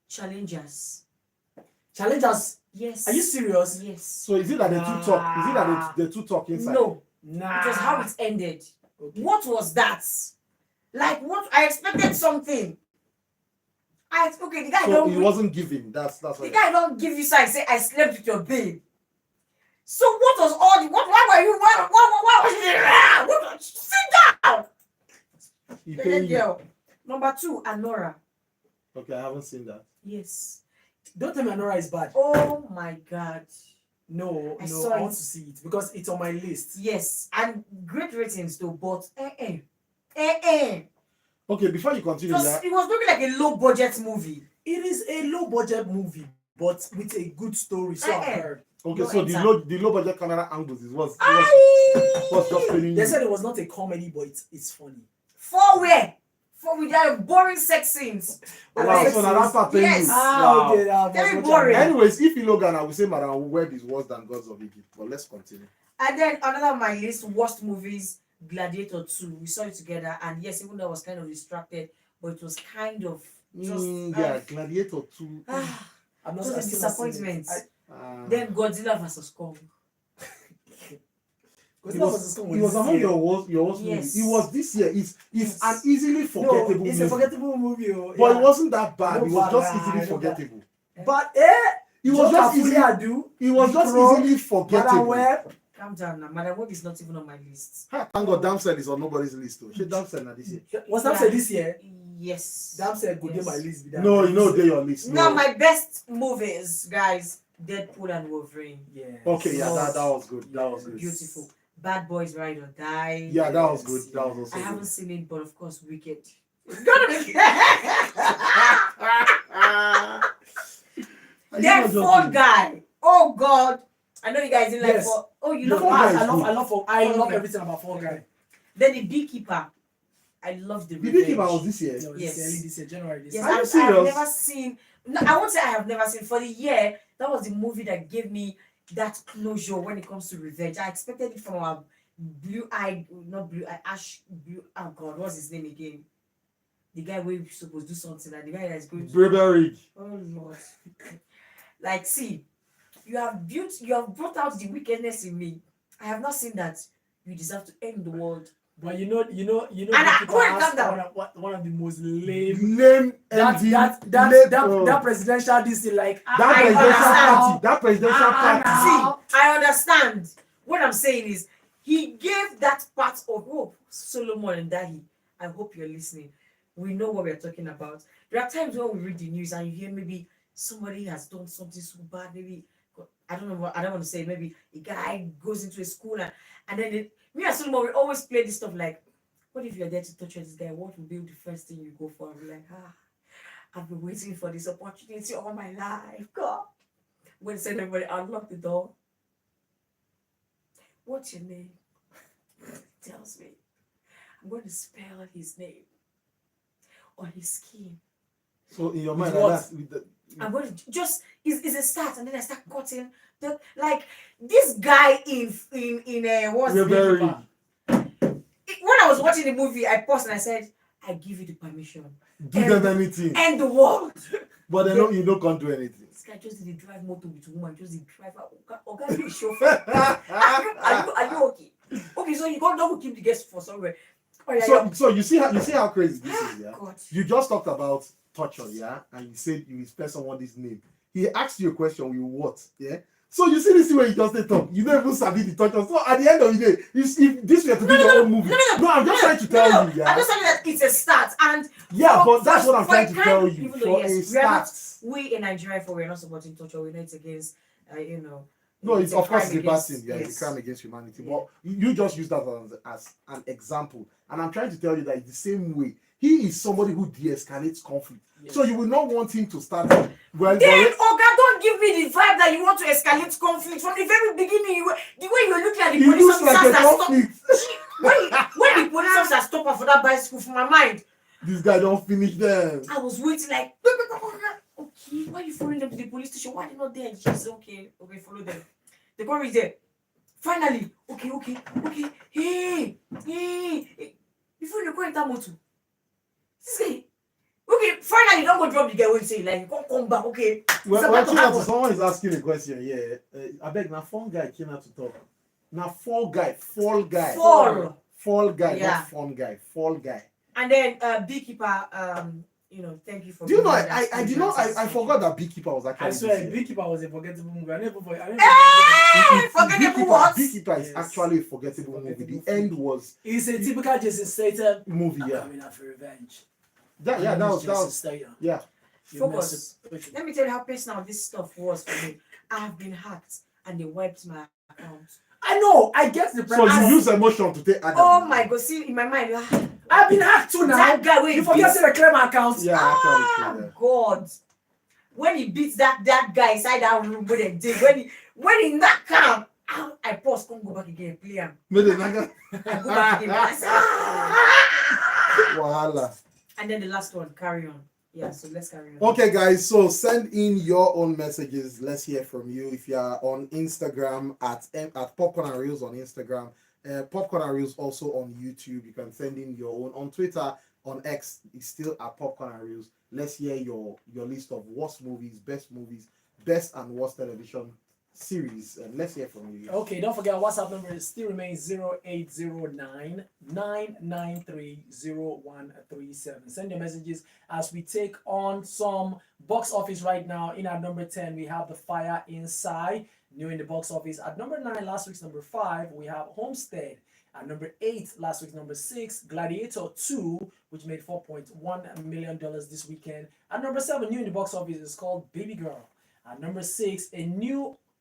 Challengers. Challengers. Yes. Are you serious? Yes. So is it that the two talk? Is it that the two talk inside? No. Nah. It was how it ended. Okay. What was that? Like what? I expected something. Okay, the guy So don't. he wasn't giving. That's The what. guy don't give you sign. Say I slept with your babe. So what was all the what? Why were you? Why was it? What? Sit down. He The paid you. girl. Number two, Anora. Okay, I haven't seen that. Yes. Don't tell me Anora is bad. Oh my God. No, I no, saw I it. want to see it because it's on my list. Yes, and great ratings though. But Okay, before you continue, it was looking like a low budget movie. It is a low budget movie, but with a good story. So I heard. okay, no so enter. the low budget camera angles was Aye! just paining They you. said it was not a comedy, but it's funny. For where? For with their boring sex scenes. Wow, Like, so now that's part yes. you. Ah, Wow. okay, now Very that's what boring. I meant. Anyways, if you look at, I would say Madam Web is worse than Gods of Egypt. But let's continue. And then another on my list, worst movies, Gladiator 2. We saw it together, and yes, even though I was kind of distracted, but it was kind of just Yeah, Gladiator 2. I'm it not was a I still not seen it. disappointment. Ah. Then Godzilla vs Kong. It was among your worst Yes. movie. It was this year. It's Yes. an easily forgettable it's movie. a forgettable movie. Oh, But yeah. it wasn't that bad. No It was just bad, I easily know that. forgettable. But It was just easily. Adu, It was just Pro, easily Madam forgettable. Web. Calm down now. Madam Web is not even on my list. Thank God, Damsel is on nobody's list. Though. She Damsel now this year. Was that said this year? Yes. Damn said go Yes. dey my list. Be that. No, you know they're your list. Now No. my best movies, guys, Deadpool and Wolverine. Yeah. Okay, yeah, Yes. that was good. That was good. Beautiful. Bad Boys Ride or Die. Yeah, that was Yes. good. That was also I haven't good. seen it, but of course, Wicked. It's gonna be. Are you That not Fall joking? Guy. Oh God. I know you guys didn't like Yes. Fall. Oh, you The love Fall Fall Guy Guy. is good. I love Okay. everything about Fall Guy. Then the Beekeeper. I love the The Revenge. Beekeeper was this year. No, Yes. this year, January this Yes, year. Are you I've serious? never seen. No, I won't say I have never seen. For the year, that was the movie that gave me that closure when it comes to revenge. I expected it from our Ash blue. Oh God, what's his name again? The guy where we supposed to do something, and the guy that's going to. Bravery. Oh Lord. Like, see, you have brought out the wickedness in me. I have not seen that. You deserve to end the world. But you know. And I people couldn't ask calm down. one of the most lame. Lame That ending. that presidential this thing like That I presidential understand. party. That presidential party. See, I understand. What I'm saying is, he gave that part of hope, Solomon and Dahi. I hope you're listening. We know what we're talking about. There are times when we read the news and you hear maybe somebody has done something so bad. Maybe I don't know what I don't want to say. Maybe a guy goes into a school and then me and Solomon we always play this stuff like, what if you're there to torture this guy? What will be the first thing you go for? I'm like, I've been waiting for this opportunity all my life. God. When said everybody unlock the door. What's your name? Tells me. I'm going to spell his name on his skin. So in your With mind, what? that's with the, I'm going to just is a start, and then I start cutting. Like this guy in what's the Bravery. name? When I was watching the movie, I paused and I said, "I give you the permission. do them anything. End the world." But they know you can't do anything. This guy just did drive motor with woman, just did drive. Okay, you chauffeur. Are you okay? Okay, so you don't keep the guests for somewhere. Oh, yeah, So you see how crazy this is, yeah? God. You just talked about torture, yeah, and you said you spell someone this name. He asked you a question with what, yeah, So you see this way you just say talk. You don't even sabi the touch. So at the end of the day, if this were to be your own movie, no, I'm just trying to tell you, yeah. I'm just telling you that it's a start, and Yeah, but that's what I'm trying to tell you. Even For though a yes, we are not, start. we in Nigeria, for we're not supporting torture. We're not against, you know. No, it's of course crime it's a bad against- thing. Yeah, yes. it's a crime against humanity. Yeah. But you just use that as an example, and I'm trying to tell you that it's the same way. He is somebody who de-escalates conflict. Yes. So you will not want him to start. Then, Oga, don't give me the vibe that you want to escalate conflict from the very beginning. The way you look at the he police looks like officers a that stop. conflict. When the police officers stop her for that bicycle, for my mind, This guy don't finish them. I was waiting like, okay, why are you following them to the police station? Why are they not there? She's okay, follow them. They come right there. Finally, okay. Hey. Before you go enter motor. This guy. Okay, finally, don't go drop the guy when you say like you can't come back. Okay. Well, someone is asking a question. Yeah, I beg. Now, phone guy came out to talk. Now, fall guy. Fall guy, yeah. not fun guy. Fall guy. And then beekeeper. Thank you for. Do you know? I did not. I forgot that Beekeeper was actually. I swear, Beekeeper was a forgettable movie. I never Forgettable what? Beekeeper is actually a forgettable movie. The end was. It's a typical Jason Statham movie. I'm Yeah. coming out for revenge. That was Jason Statham. yeah. Focus. Let me tell you how personal this stuff was for me. I have been hacked and they wiped my account. I know. I get the So premise. you use emotion to take Adam. Oh my God! See, in my mind, I've been hacked too now. that guy. You forget to reclaim my account. Yeah, actually. True, God, when he beats that guy inside that room where they did, when he knock him, I pause, come go back again, play him. I go back again. I say, Wahala. and then the last one, carry on. Yeah, so let's carry on. Okay, guys, so send in your own messages. Let's hear from you. If you are on Instagram at Popcorn and Reels on Instagram, Popcorn and Reels also on YouTube. You can send in your own on Twitter. On X, it's still at Popcorn and Reels. Let's hear your list of worst movies, best and worst television series, and let's hear from you. Okay, don't forget our WhatsApp number still remains 0809 993 0137. Send your messages as we take on some box office right now. In at number 10, we have The Fire Inside, new in the box office. At number 9, last week's number 5, we have Homestead. At number 8, last week's number 6, Gladiator 2, which made $4.1 million this weekend. At number 7, new in the box office is called Baby Girl. At number 6,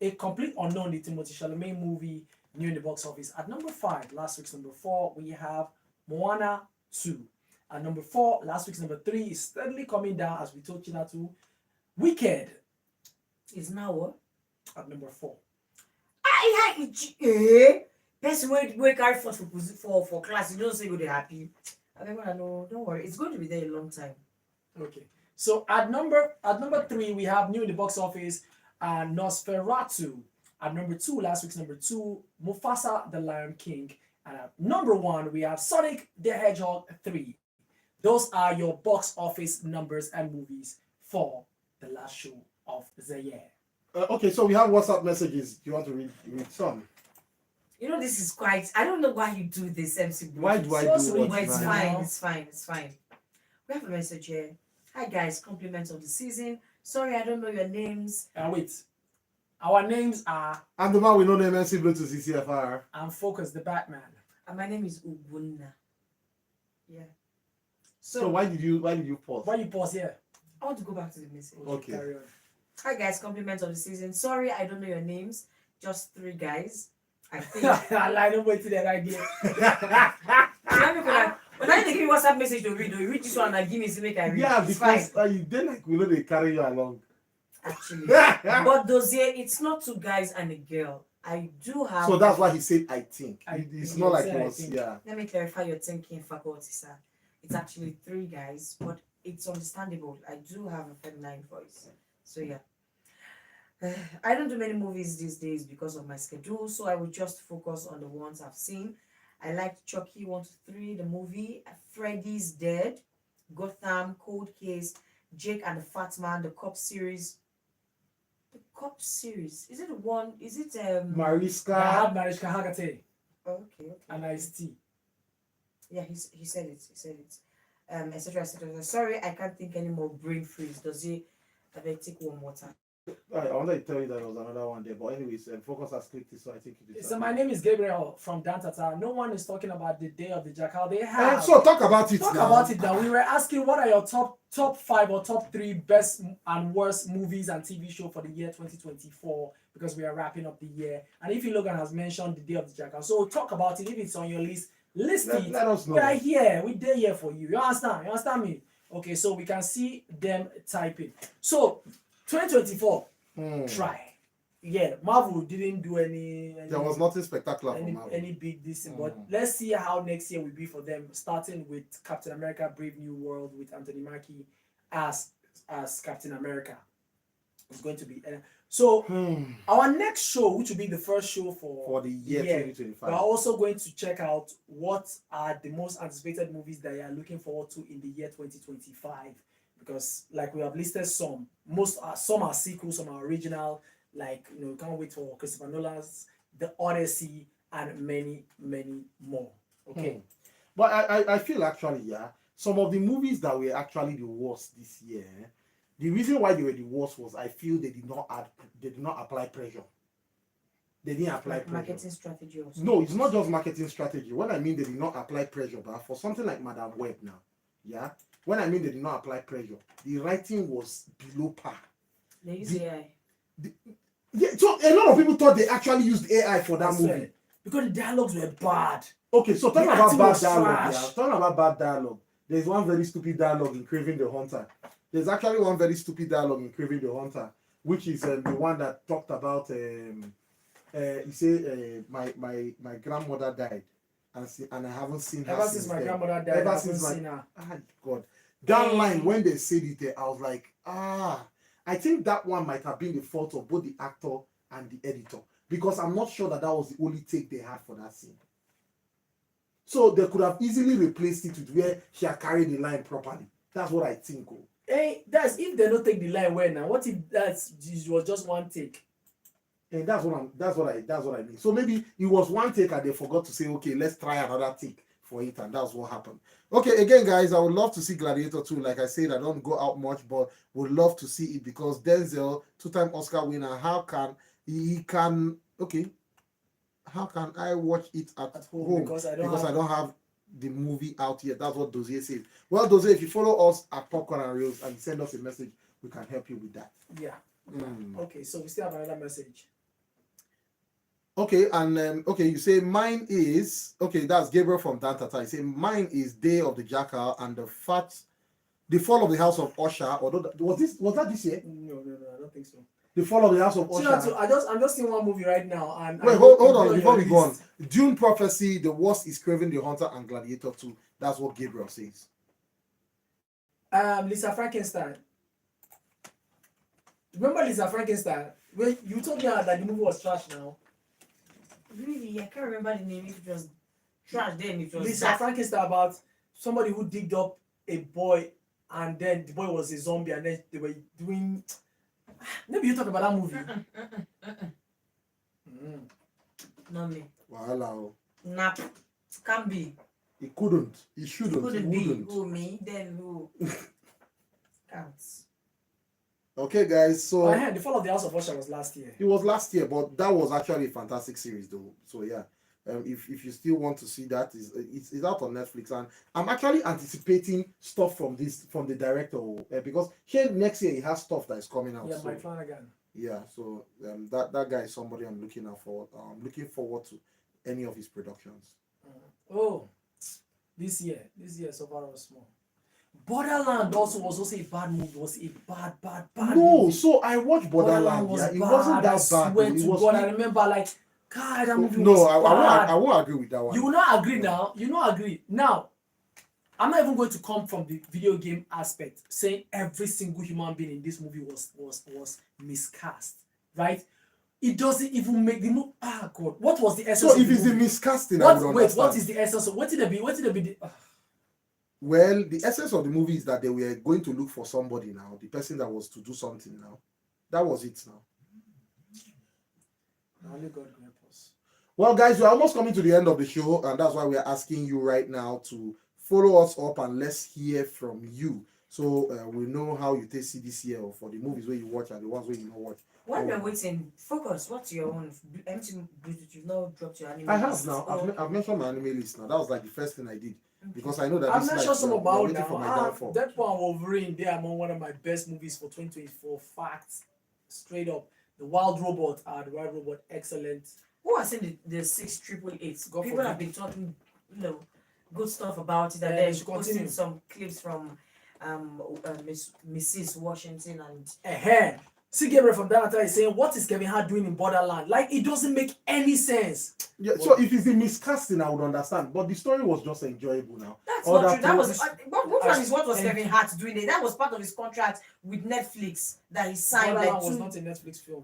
a complete unknown, the Timothée Chalamet movie, new in the box office. At number 5, last week's number 4, we have Moana 2. At number 4, last week's number 3 is steadily coming down as we told Chinatu. Wicked Is now what? at number 4. Person wait carry first for class. You don't say go they happy. I know. Don't worry, it's going to be there a long time. Okay. So at number 3, we have new in the box office, Nosferatu. At number 2, last week's number 2, Mufasa the Lion King. And at number 1, we have Sonic the Hedgehog 3. Those are your box office numbers and movies for the last show of the year. Okay, so we have WhatsApp messages. Do you want to read some? You know, this is quite. I don't know why you do this, MC. Why do I So do sweet. what? It's man? fine. It's fine. We have a message here. Hi guys, compliments of the season. Sorry, I don't know your names. Wait. Our names are I'm the man with no name, MC Bluetooth CCFR. I'm Focus the Batman. And my name is Ubunna. Yeah. So why did you pause? Why you pause here? I want to go back to the message. Okay. Carry on. Hi guys, compliments of the season. Sorry, I don't know your names. Just 3 guys. I think. I like to wait to that idea. When I give you WhatsApp message to read, you read this one and give me to make I read. Yeah, It's because fine, then like we know they carry you along. actually. But Dozier, it's not 2 guys and a girl. I do have. So that's why he said I think. I It's think not he like said it I was, think. yeah. Let me clarify your thinking, faculty, sir. It's actually 3 guys, but it's understandable. I do have a feminine voice. So yeah. I don't do many movies these days because of my schedule, so I will just focus on the ones I've seen. I liked Chucky 1 to 3, the movie, Freddy's Dead, Gotham, Cold Case, Jake and the Fat Man, the Cop series. The Cop series. Is it the one? Is it I Mariska. have Mariska Hargitay okay. and Ice-T. Yeah, he said it. He said it. Etc. Sorry, I can't think anymore. Brain freeze. Does he? I better take one more time. I wanted to tell you that there was another one there, but anyways, Focus has clicked it, so I think it is. So my name is Gabriel from Dantata. No one is talking about the Day of the Jackal. They And have. so talk about it Talk now. about it now. We were asking what are your top 5 or top 3 best and worst movies and TV show for the year 2024 because we are wrapping up the year. And if Logan has mentioned the Day of the Jackal, so talk about it. If it's on your list, list it. Let us know. We are here. We're there here for you. You understand? You understand me? Okay, so we can see them typing. So 2024, try. Yeah, Marvel didn't do any There was nothing spectacular for Marvel. any big this, but let's see how next year will be for them. Starting with Captain America: Brave New World with Anthony Mackie as Captain America. It's going to be so. Our next show, which will be the first show for the year 2025, we're also going to check out what are the most anticipated movies that you are looking forward to in the year 2025. Because, like we have listed some are sequels, some are original. Like, you know, can't wait for Christopher Nolan's The Odyssey and many, many more. Okay. But I feel actually, yeah, some of the movies that were actually the worst this year, the reason why they were the worst was I feel they did not apply pressure. They didn't apply pressure. Marketing strategy also. No, it's not just marketing strategy. When I mean they did not apply pressure, but for something like Madam Web now, yeah, when I mean they did not apply pressure, the writing was below par. They use AI. Yeah, so a lot of people thought they actually used AI for that movie. Because the dialogues were bad. Okay, so talking about bad dialogue, yeah. Talking about bad dialogue, there's one very stupid dialogue in Craving the Hunter. There's actually one very stupid dialogue in Craving the Hunter, which is the one that talked about he said my grandmother died and I haven't seen her ever since my grandmother died. Ever since my God. That line when they said it, I was like, I think that one might have been the fault of both the actor and the editor, because I'm not sure that was the only take they had for that scene. So they could have easily replaced it with where she had carried the line properly. That's what I think. Hey, that's if they don't take the line well now. What if it was just one take? And that's what I mean. So maybe it was one take and they forgot to say, okay, let's try another take for it, and that's what happened. Okay, again, guys, I would love to see Gladiator 2. Like I said, I don't go out much, but would love to see it because Denzel, 2-time Oscar winner, how can I watch it at home? Because I don't have the movie out yet. That's what Dozier says. Well, Dozier, if you follow us at Popcorn and Reels and send us a message, we can help you with that. Yeah. Okay, so we still have another message. Okay, and you say mine is that's Gabriel from Dantata. You say mine is Day of the Jackal and the Fall of the House of Usher. Although was that this year? No, I don't think so. The Fall of the House of Usher. I'm just seeing one movie right now, and wait, hold on before we go on. Dune Prophecy, The Worst is Craving the Hunter, and Gladiator 2. That's what Gabriel says. Lisa Frankenstein. Remember Lisa Frankenstein? When you told me that the movie was trash now. Really, I can't remember the name. If it was trash, then it was Lisa Frankenstein, about somebody who digged up a boy and then the boy was a zombie and then they were doing. Maybe you talk about that movie. Not me. Wow. Nah, can't be. It couldn't. It shouldn't. Couldn't be. Who, me? Then who? Counts. Okay, guys. So The Fall of the House of Usher was last year. It was last year, but that was actually a fantastic series, though. So yeah, if you still want to see that, it's out on Netflix, and I'm actually anticipating stuff from the director because here next year he has stuff that is coming out. Yeah, Mike Flanagan. Yeah, so that guy is somebody I'm looking out for. I'm looking forward to any of his productions. Oh, this year so far was small. Borderland also was a bad movie. Was a bad movie. So I watched Borderland. It wasn't that bad. Swear to God, I remember like, God, that movie was bad. I won't agree with that one. You will not agree now. You not agree now. I'm not even going to come from the video game aspect, saying every single human being in this movie was miscast, right? It doesn't even make the movie. God, what was the essence? So if it's the miscasting, what is the essence of what did it be? Well, the essence of the movie is that they were going to look for somebody now, the person that was to do something now. That was it now. Only God can help us. Well, guys, we're almost coming to the end of the show, and that's why we're asking you right now to follow us up and let's hear from you. So we know how you take see this year for the movies where you watch and the ones where you don't watch. While we're waiting, focus. What's your own empty Bluetooth? You've now dropped your anime. I have list. now. Oh, I've mentioned my anime list now. That was like the first thing I did because I know that I've this mentioned life, some you're about waiting for my now. downfall. Deadpool and Wolverine, they are among one of my best movies for 2024. Facts, straight up. The Wild Robot, excellent. who has seen the 6888? God People forbid. have been talking, good stuff about it, and Yeah, then they should posting continue. some clips from Mrs. Washington and See Gabriel from Danata is saying, what is Kevin Hart doing in Borderland? Like, it doesn't make any sense. Yeah, so if it's the miscasting, I would understand. But the story was just enjoyable now. that's All not that true. That pro- was what one is what was Thank Kevin Hart doing there? That was part of his contract with Netflix that he signed. Borderland Like was two. not a Netflix film.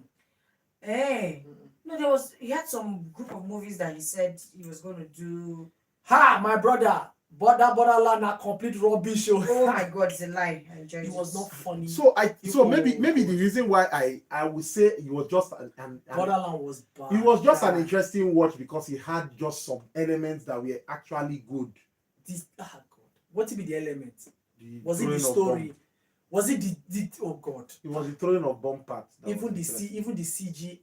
Hey, no, he had some group of movies that he said he was going to do. Ha, my brother. But that Borderland are complete rubbish show. Oh my God, it's a lie. I enjoyed It was not funny. So Oh, maybe the reason why I would say it was just an Borderland was bad. it was just an interesting watch because it had just some elements that were actually good. God. What would be the element? The Was it throwing the of story? bomb. Was it the oh God? It was the throwing of bomb parts. that Even was the interesting. CG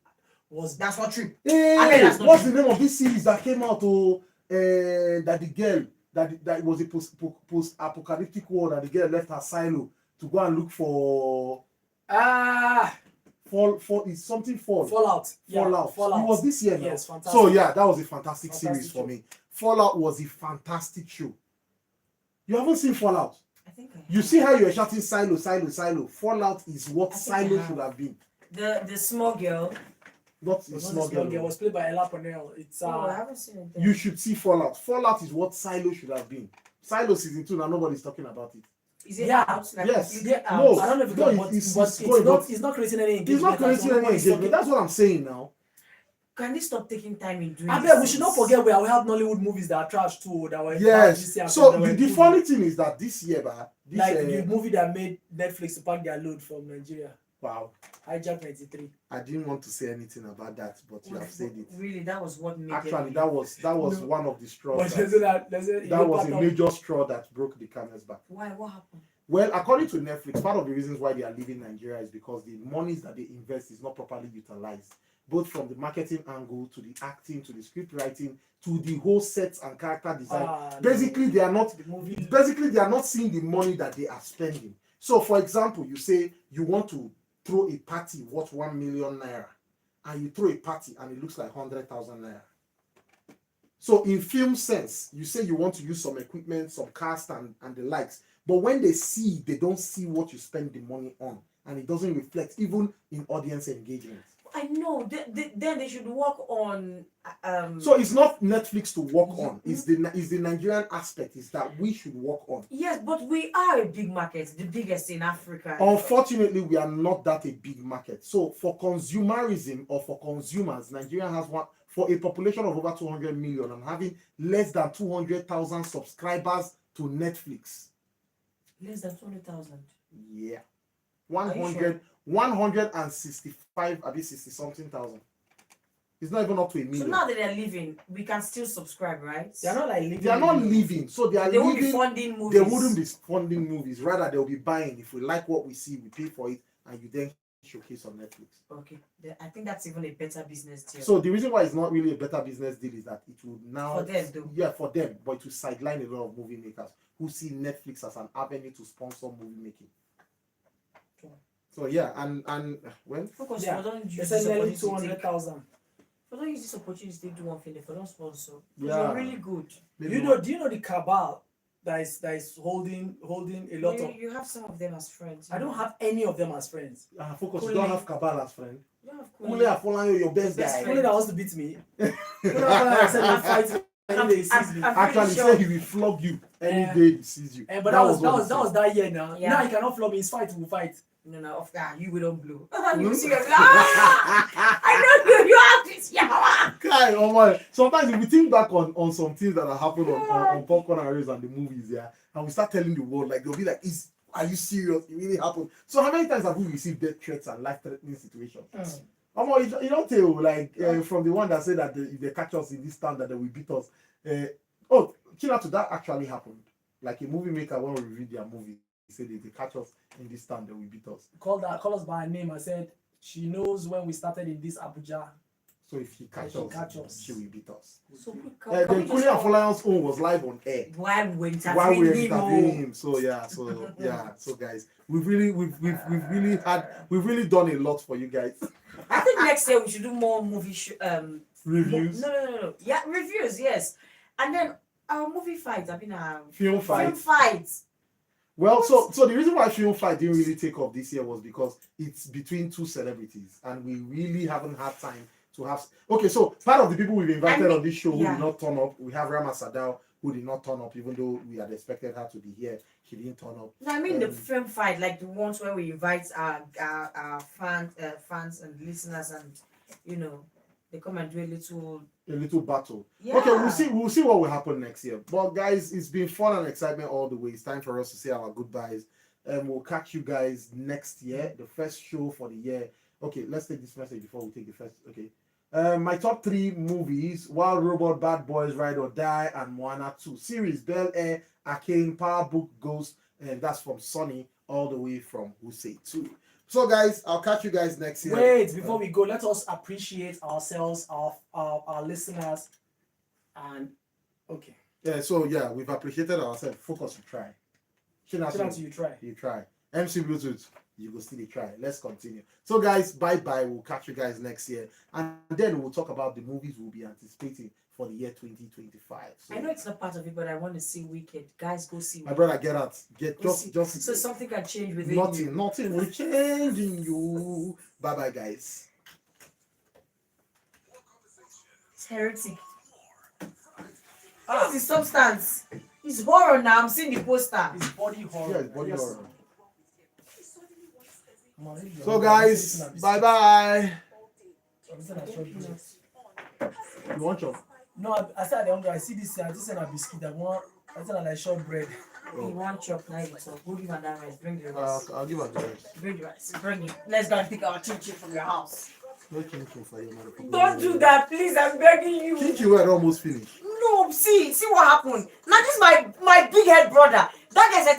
was That's not true. Hey, that's not what's true. the name of this series that came out? That the girl that it was a post-apocalyptic war that the girl left her silo to go and look for it's something Fallout. Yeah, Fallout. Fallout. It was this year now. Yes, fantastic. So yeah, that was a fantastic Fantastic series for show. me. Fallout was a fantastic show. You haven't seen Fallout? I think I You see how you're shouting silo. Fallout is what I think silo I have. should have been. the small girl. Not It a was not small a small girl. girl. It was played by Ella Purnell. It's Oh, I haven't seen it. Then. You should see Fallout. Fallout is what Silo should have been. Silo season 2 now nobody's talking about it. Is it Yeah. out? Like Yes. completely out? No. I don't know if it's No, but it's it's going, it's not creating any engagement. It's not creating any Nobody's engagement. That's what I'm saying now. Can they stop taking time in doing I this bet we should not things? forget we have Nollywood movies that are trash too. That were bad this year Yes. and So that were the good. funny thing is that this year, this like the movie that made Netflix to pack their load from Nigeria, wow, Hijack 93. I didn't want to say anything about that, but you have said it. Really, that was what made Actually, them. that was No. one of the straws. But there's a That was a major straw that broke the camel's back. Why? What happened? Well, according to Netflix, part of the reasons why they are leaving Nigeria is because the monies that they invest is not properly utilized, both from the marketing angle to the acting to the script writing to the whole sets and character design. Basically, they are not. The movie. Basically, they are not seeing the money that they are spending. So, for example, you say you want to throw a party worth 1 million naira, and you throw a party and it looks like 100,000 naira. So, in film sense, you say you want to use some equipment, some cast, and the likes. But when they don't see what you spend the money on, and it doesn't reflect even in audience engagement. I know. Then they should work on. So it's not Netflix to work on. It's the Nigerian aspect. Is that we should work on. Yes, but we are a big market, the biggest in Africa. Unfortunately, we are not that a big market. So for consumerism or for consumers, Nigeria has one for a population of over 200 million and having less than 200,000 subscribers to Netflix. Less than 200,000. Yeah. Are you 100, 165, I mean 60 something thousand. It's not even up to a So million. now that they're leaving, we can still subscribe, right? They're not like living. They are not leaving. So they are They won't be leaving. funding movies. They wouldn't be funding movies. Rather, they'll be buying. If we like what we see, we pay for it, and you then showcase on Netflix. Okay, I think that's even a better business deal. So the reason why it's not really a better business deal is that it will now For them, though. Yeah, for them, but it will sideline a lot of movie makers who see Netflix as an avenue to sponsor movie making. Sure. So yeah, and when Focus, Yeah. for don't They use said this nearly opportunity. 200,000. For don't use this opportunity to do one thing. For don't sponsor. Yeah. You're really good. maybe Do you know the cabal that is holding a lot of? You have some of them as friends. I don't have any of them as friends. Focus. You Kule. don't have Kabal as friend. You don't have Kule Afolanyo, your best Best guy. friend. Only that wants to beat me. I said he fight me any day he sees me. I'm Actually, pretty he sure. said he will flog you any Yeah. day he sees you. But that was what he said. that year now. Yeah. Now he cannot flog me. His fight will fight. No, of that you will don't blow. Hmm? You see, I know you have this. Yeah. Kai, oh my. Sometimes if we think back on some things that have happened on Popcornandreels and the movies, yeah, and we start telling the world, like they'll be like, are you serious? It really happened. So how many times have we received death threats and life-threatening situations? You don't tell, like from the one that said that if they catch us in this town that they will beat us. Chill out, that actually happened. Like a movie maker when we reviewed their movie. said if they catch us in this town, they will beat us. Call us by her name. I said she knows when we started in this Abuja. So if she catch us, she will beat us. So Then Kuli and Folayan's own was live on air while we're while we were interviewing interviewing him. So so guys, we've really done a lot for you guys. I think next year we should do more movie Reviews. No. Yeah, reviews, yes. And then our movie fights. I mean, Film film fights. fights. Well, so the reason why Film Fight didn't really take off this year was because it's between two celebrities, and we really haven't had time to have. Okay, so part of the people we've invited on this show who did not turn up, we have Rama Sadao who did not turn up, even though we had expected her to be here. She didn't turn up. No, I mean the film fight, like the ones where we invite our fans and listeners, and they come and do a little battle. Yeah. Okay, we'll see what will happen next year. But guys, it's been fun and excitement all the way. It's time for us to say our goodbyes, and we'll catch you guys next year, the first show for the year. Okay, let's take this message before we take the first. Okay. My top 3 movies: Wild Robot, Bad Boys, Ride or Die, and Moana 2. Series: Bel Air, Arcane, Power Book, Ghost, and that's from Sonny all the way from Who Say 2. So guys, I'll catch you guys next year. Wait, before we go, let us appreciate ourselves, our listeners, and okay. Yeah, so we've appreciated ourselves. Focus, you try. You try. MC Bluetooth, you go still try. Let's continue. So guys, bye. We'll catch you guys next year, and then we'll talk about the movies we'll be anticipating for the year 2025. So, I know it's not part of it, but I want to see Wicked. Guys, go see my Wicked. brother, get out. Just so something can change within you. Nothing will change in you. Bye, guys. It's heretic. What is the substance? It's horror now. I'm seeing the poster. It's body horror. Yeah, it's body horror. So guys, bye. You want chop? No, I said I see this. I just said a biscuit. I said like short bread. You want chop now? So who give her that rice? Bring the rice. I'll give her the rice. Bring the rice. Bring it. Let's go and pick our chin from your house. No chin for you, man. Don't do that, please. I'm begging you. Chin were almost finished. No, see what happened. Now this is my big head brother. That guy said